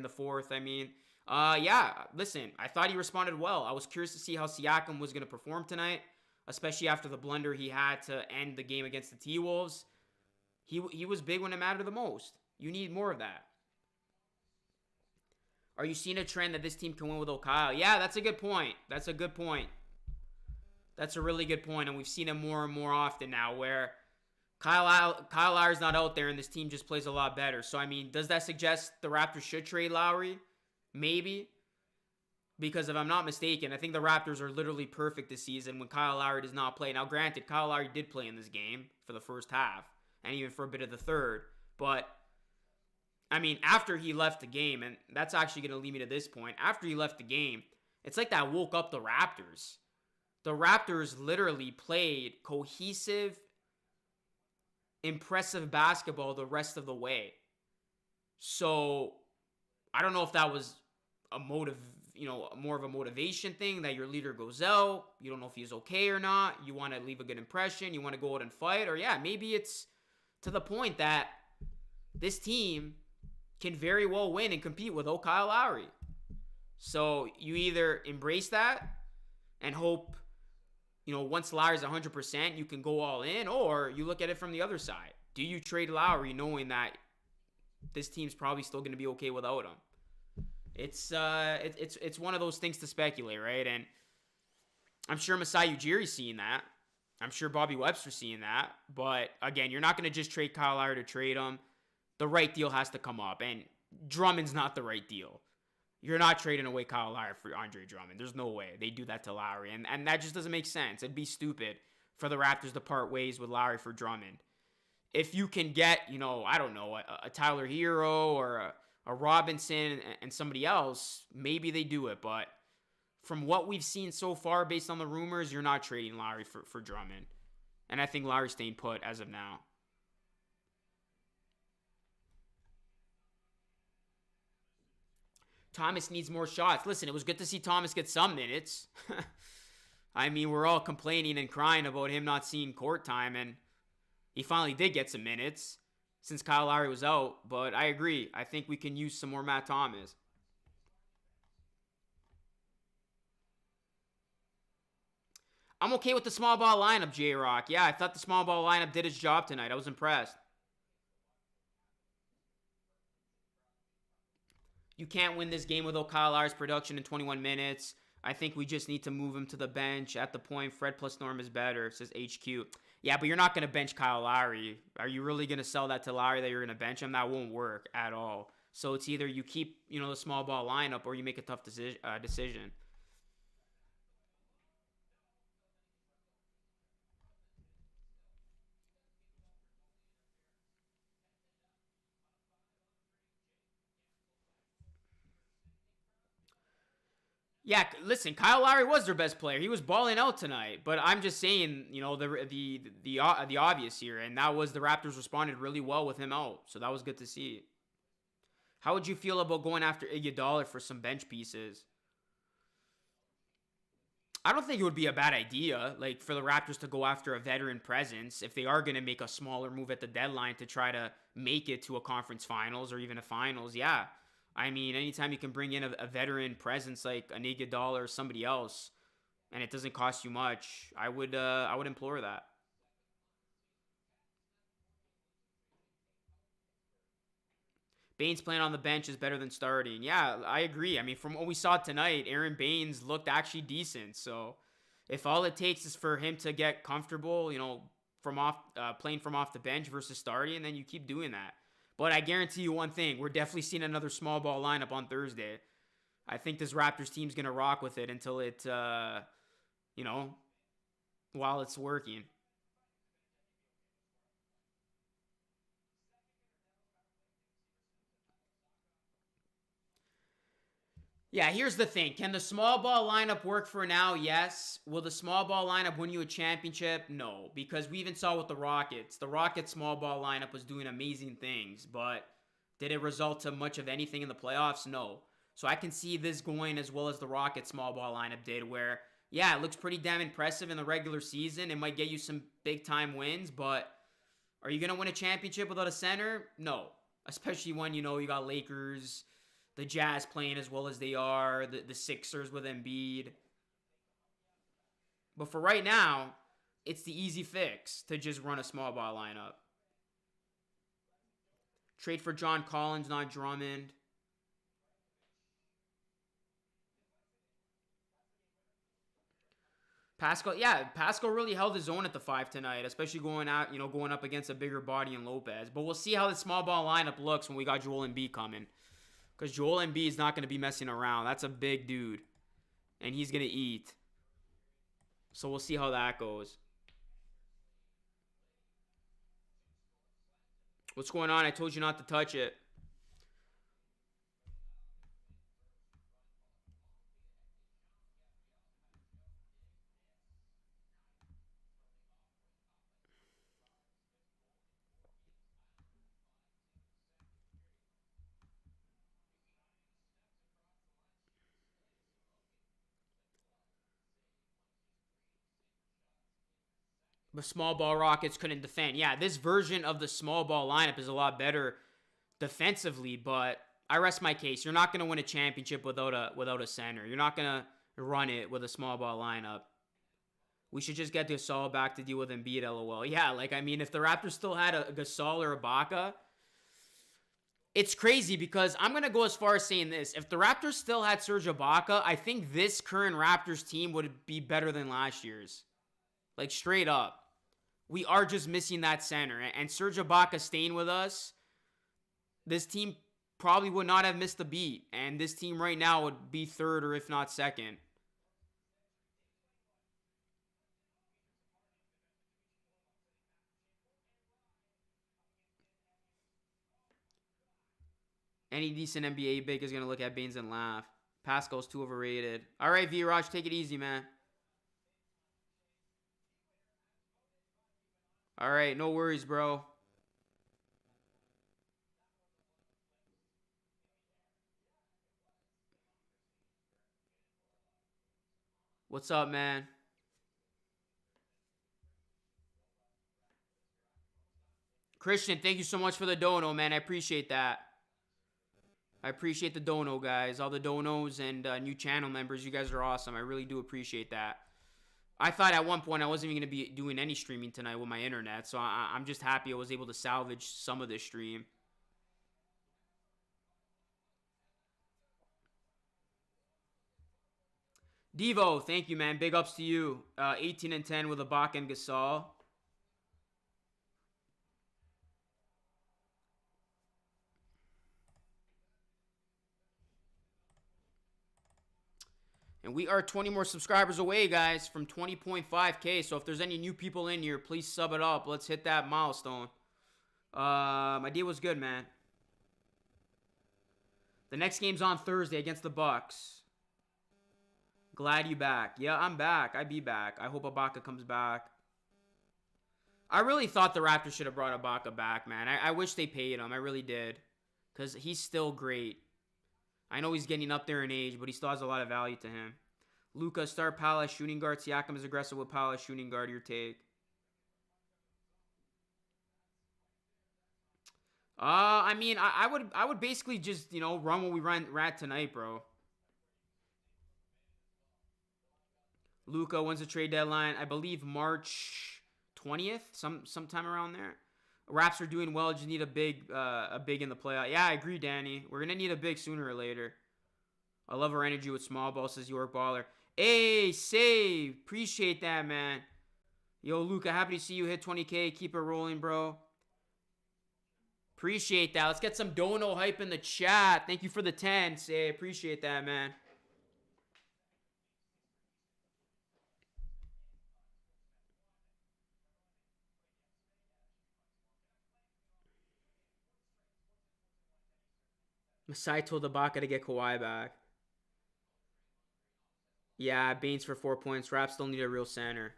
fourth, I mean. Yeah, listen, I thought he responded well. I was curious to see how Siakam was going to perform tonight, especially after the blunder he had to end the game against the T-Wolves. He was big when it mattered the most. You need more of that. Are you seeing a trend that this team can win without Kyle? Yeah, that's a good point. That's a good point. That's a really good point, and we've seen it more and more often now where Kyle Lowry's not out there and this team just plays a lot better. So, I mean, does that suggest the Raptors should trade Lowry? Maybe. Because if I'm not mistaken, I think the Raptors are literally perfect this season when Kyle Lowry does not play. Now, granted, Kyle Lowry did play in this game for the first half and even for a bit of the third. But, I mean, after he left the game, and that's actually going to lead me to this point. After he left the game, it's like that woke up the Raptors. The Raptors literally played cohesive, impressive basketball the rest of the way. So, I don't know if that was a more of a motivation thing that your leader goes out. You don't know if he's okay or not. You want to leave a good impression. You want to go out and fight. Or, yeah, maybe it's to the point that this team can very well win and compete without Kyle Lowry. So, you either embrace that and hope, once Lowry's 100%, you can go all in, or you look at it from the other side. Do you trade Lowry knowing that this team's probably still going to be okay without him? It's one of those things to speculate, right? And I'm sure Masai Ujiri's seeing that. I'm sure Bobby Webster's seeing that. But, again, you're not going to just trade Kyle Lowry to trade him. The right deal has to come up. And Drummond's not the right deal. You're not trading away Kyle Lowry for Andre Drummond. There's no way they do that to Lowry. And that just doesn't make sense. It'd be stupid for the Raptors to part ways with Lowry for Drummond. If you can get, I don't know, a Tyler Hero or a Robinson and somebody else, maybe they do it. But from what we've seen so far, based on the rumors, you're not trading Lowry for Drummond. And I think Lowry's staying put as of now. Thomas needs more shots. Listen, it was good to see Thomas get some minutes. I mean, we're all complaining and crying about him not seeing court time, and he finally did get some minutes since Kyle Lowry was out. But I agree. I think we can use some more Matt Thomas. I'm okay with the small ball lineup, J-Rock. Yeah, I thought the small ball lineup did its job tonight. I was impressed. You can't win this game without Kyle Lowry's production in 21 minutes. I think we just need to move him to the bench. At the point, Fred plus Norm is better, says HQ. Yeah, but you're not going to bench Kyle Lowry. Are you really going to sell that to Lowry that you're going to bench him? That won't work at all. So it's either you keep, the small ball lineup, or you make a tough decision. Yeah, listen, Kyle Lowry was their best player. He was balling out tonight. But I'm just saying, the obvious here, and that was the Raptors responded really well with him out. So that was good to see. How would you feel about going after Iguodala for some bench pieces? I don't think it would be a bad idea, like, for the Raptors to go after a veteran presence if they are going to make a smaller move at the deadline to try to make it to a conference finals or even a finals. Yeah. I mean, anytime you can bring in a veteran presence like an Iguodala or somebody else, and it doesn't cost you much, I would implore that. Baines playing on the bench is better than starting. Yeah, I agree. I mean, from what we saw tonight, Aaron Baines looked actually decent. So if all it takes is for him to get comfortable, from playing from off the bench versus starting, then you keep doing that. But I guarantee you one thing: we're definitely seeing another small ball lineup on Thursday. I think this Raptors team's gonna rock with it until while it's working. Yeah, here's the thing. Can the small ball lineup work for now? Yes. Will the small ball lineup win you a championship? No. Because we even saw with the Rockets. The Rockets small ball lineup was doing amazing things, but did it result to much of anything in the playoffs? No. So I can see this going as well as the Rockets small ball lineup did, where, yeah, it looks pretty damn impressive in the regular season. It might get you some big time wins, but are you going to win a championship without a center? No. Especially when, you got Lakers, the Jazz playing as well as they are, the Sixers with Embiid. But for right now, it's the easy fix to just run a small ball lineup. Trade for John Collins, not Drummond. Pascal really held his own at the 5 tonight, especially going up against a bigger body in Lopez. But we'll see how the small ball lineup looks when we got Joel Embiid coming. Because Joel Embiid is not going to be messing around. That's a big dude. And he's going to eat. So we'll see how that goes. What's going on? I told you not to touch it. The small ball Rockets couldn't defend. Yeah, this version of the small ball lineup is a lot better defensively, but I rest my case. You're not going to win a championship without a center. You're not going to run it with a small ball lineup. We should just get Gasol back to deal with Embiid, LOL. Yeah, if the Raptors still had a Gasol or a Ibaka, it's crazy because I'm going to go as far as saying this. If the Raptors still had Serge Ibaka, I think this current Raptors team would be better than last year's. Like, straight up. We are just missing that center. And Serge Ibaka staying with us, this team probably would not have missed a beat. And this team right now would be third or if not second. Any decent NBA big is going to look at Baines and laugh. Pascal's too overrated. All right, V-Raj, take it easy, man. All right, no worries, bro. What's up, man? Christian, thank you so much for the dono, man. I appreciate that. I appreciate the dono, guys. All the donos and new channel members. You guys are awesome. I really do appreciate that. I thought at one point I wasn't even going to be doing any streaming tonight with my internet, so I'm just happy I was able to salvage some of this stream. Devo, thank you, man. Big ups to you. 18 and 10 with Ibaka and Gasol. And we are 20 more subscribers away, guys, from 20.5K. So if there's any new people in here, please sub it up. Let's hit that milestone. My deal was good, man. The next game's on Thursday against the Bucks. Glad you back. Yeah, I'm back. I be back. I hope Ibaka comes back. I really thought the Raptors should have brought Ibaka back, man. I wish they paid him. I really did. Because he's still great. I know he's getting up there in age, but he still has a lot of value to him. Luka, start Palace, shooting guard. Siakam is aggressive with Palace, shooting guard. Your take. I mean, I would basically just, you know, run what we ran tonight, bro. Luka, when's the trade deadline? I believe March 20th, sometime around there. Raps are doing well. Just need a big in the playoff. Yeah, I agree, Danny. We're gonna need a big sooner or later. I love our energy with small ball, says York Baller. Hey, save. Appreciate that, man. Yo, Luka, happy to see you hit 20K. Keep it rolling, bro. Appreciate that. Let's get some dono hype in the chat. Thank you for the 10. Say, appreciate that, man. Masai told Ibaka to get Kawhi back. Yeah, Baines for 4 points. Raps still need a real center.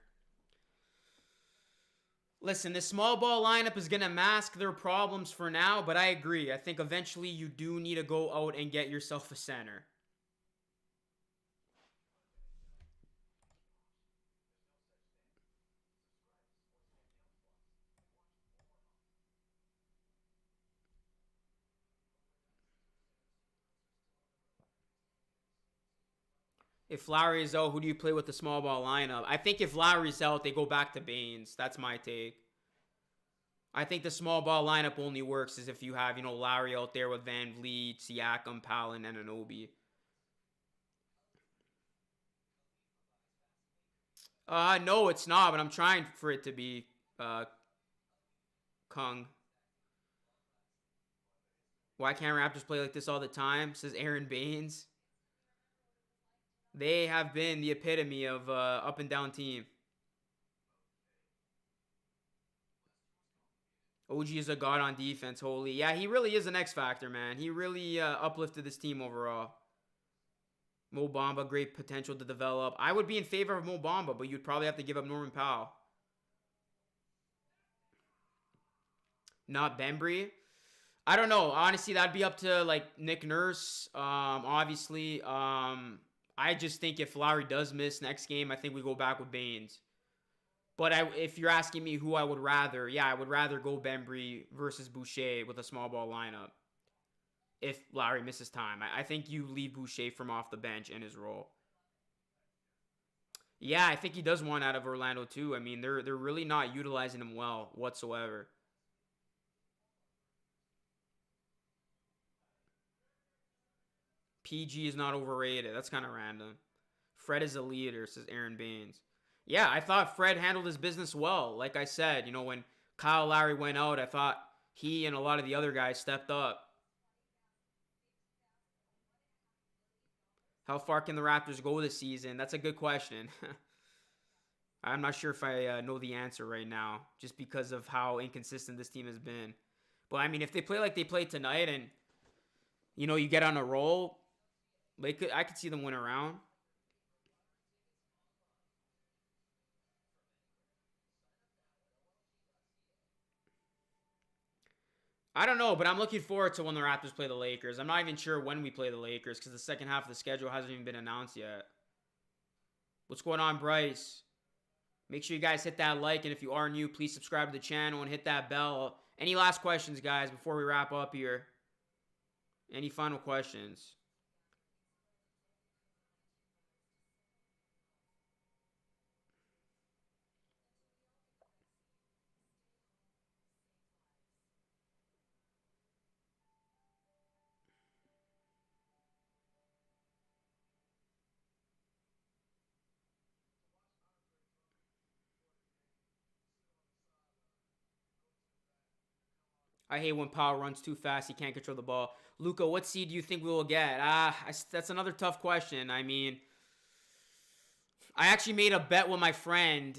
Listen, this small ball lineup is going to mask their problems for now, but I agree. I think eventually you do need to go out and get yourself a center. If Lowry is out, who do you play with the small ball lineup? I think if Lowry's out, they go back to Baines. That's my take. I think the small ball lineup only works is if you have, you know, Lowry out there with Van Vliet, Siakam, Palin, and Anunoby. No, it's not, but I'm trying for it to be Kung. Why can't Raptors play like this all the time? Says Aaron Baines. They have been the epitome of up and down team. OG is a god on defense, holy. Yeah, he really is an X factor, man. He really uplifted this team overall. Mo Bamba, great potential to develop. I would be in favor of Mo Bamba, but you'd probably have to give up Norman Powell. Not Bembry. I don't know. Honestly, that'd be up to like Nick Nurse. Obviously. I just think if Lowry does miss next game, I think we go back with Baines. But if you're asking me who I would rather, yeah, I would rather go Bembry versus Boucher with a small ball lineup. If Lowry misses time, I think you leave Boucher from off the bench in his role. Yeah, I think he does want out of Orlando too. I mean, they're really not utilizing him well whatsoever. PG is not overrated. That's kind of random. Fred is a leader, says Aaron Baines. Yeah, I thought Fred handled his business well. Like I said, you know, when Kyle Lowry went out, I thought he and a lot of the other guys stepped up. How far can the Raptors go this season? That's a good question. I'm not sure if I know the answer right now, just because of how inconsistent this team has been. But, I mean, if they play like they played tonight and, you know, you get on a roll, I could see them win a round. I don't know, but I'm looking forward to when the Raptors play the Lakers. I'm not even sure when we play the Lakers because the second half of the schedule hasn't even been announced yet. What's going on, Bryce? Make sure you guys hit that like, and if you are new, please subscribe to the channel and hit that bell. Any last questions, guys, before we wrap up here? Any final questions? I hate when Powell runs too fast. He can't control the ball. Luca, what seed do you think we will get? That's another tough question. I mean, I actually made a bet with my friend.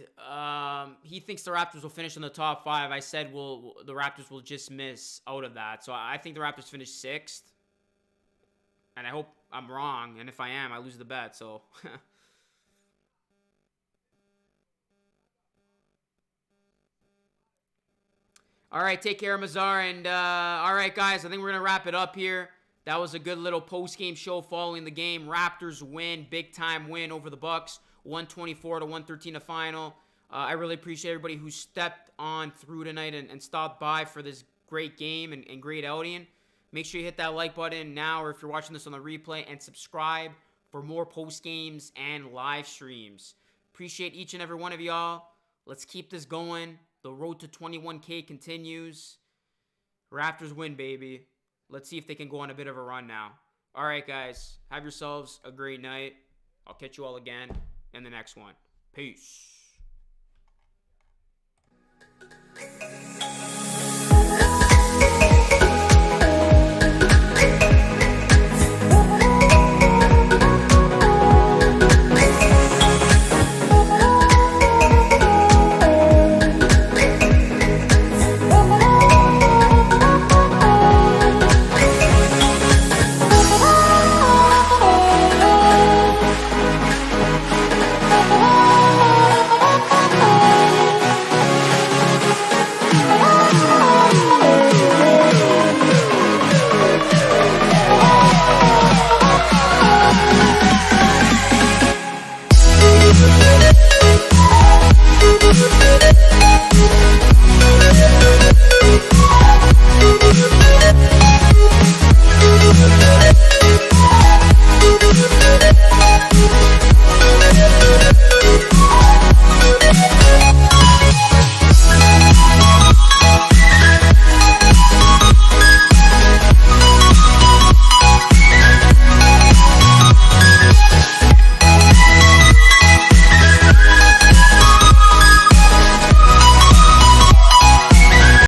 He thinks the Raptors will finish in the top 5. I said the Raptors will just miss out of that. So I think the Raptors finish 6th. And I hope I'm wrong. And if I am, I lose the bet. So... All right, take care, Mazar. And all right, guys, I think we're going to wrap it up here. That was a good little post-game show following the game. Raptors win, big-time win over the Bucks, 124 to 113 the final. I really appreciate everybody who stepped on through tonight and stopped by for this great game and great outing. Make sure you hit that like button now, or if you're watching this on the replay, and subscribe for more post-games and live streams. Appreciate each and every one of y'all. Let's keep this going. The road to 21K continues. Raptors win, baby. Let's see if they can go on a bit of a run now. All right, guys. Have yourselves a great night. I'll catch you all again in the next one. Peace.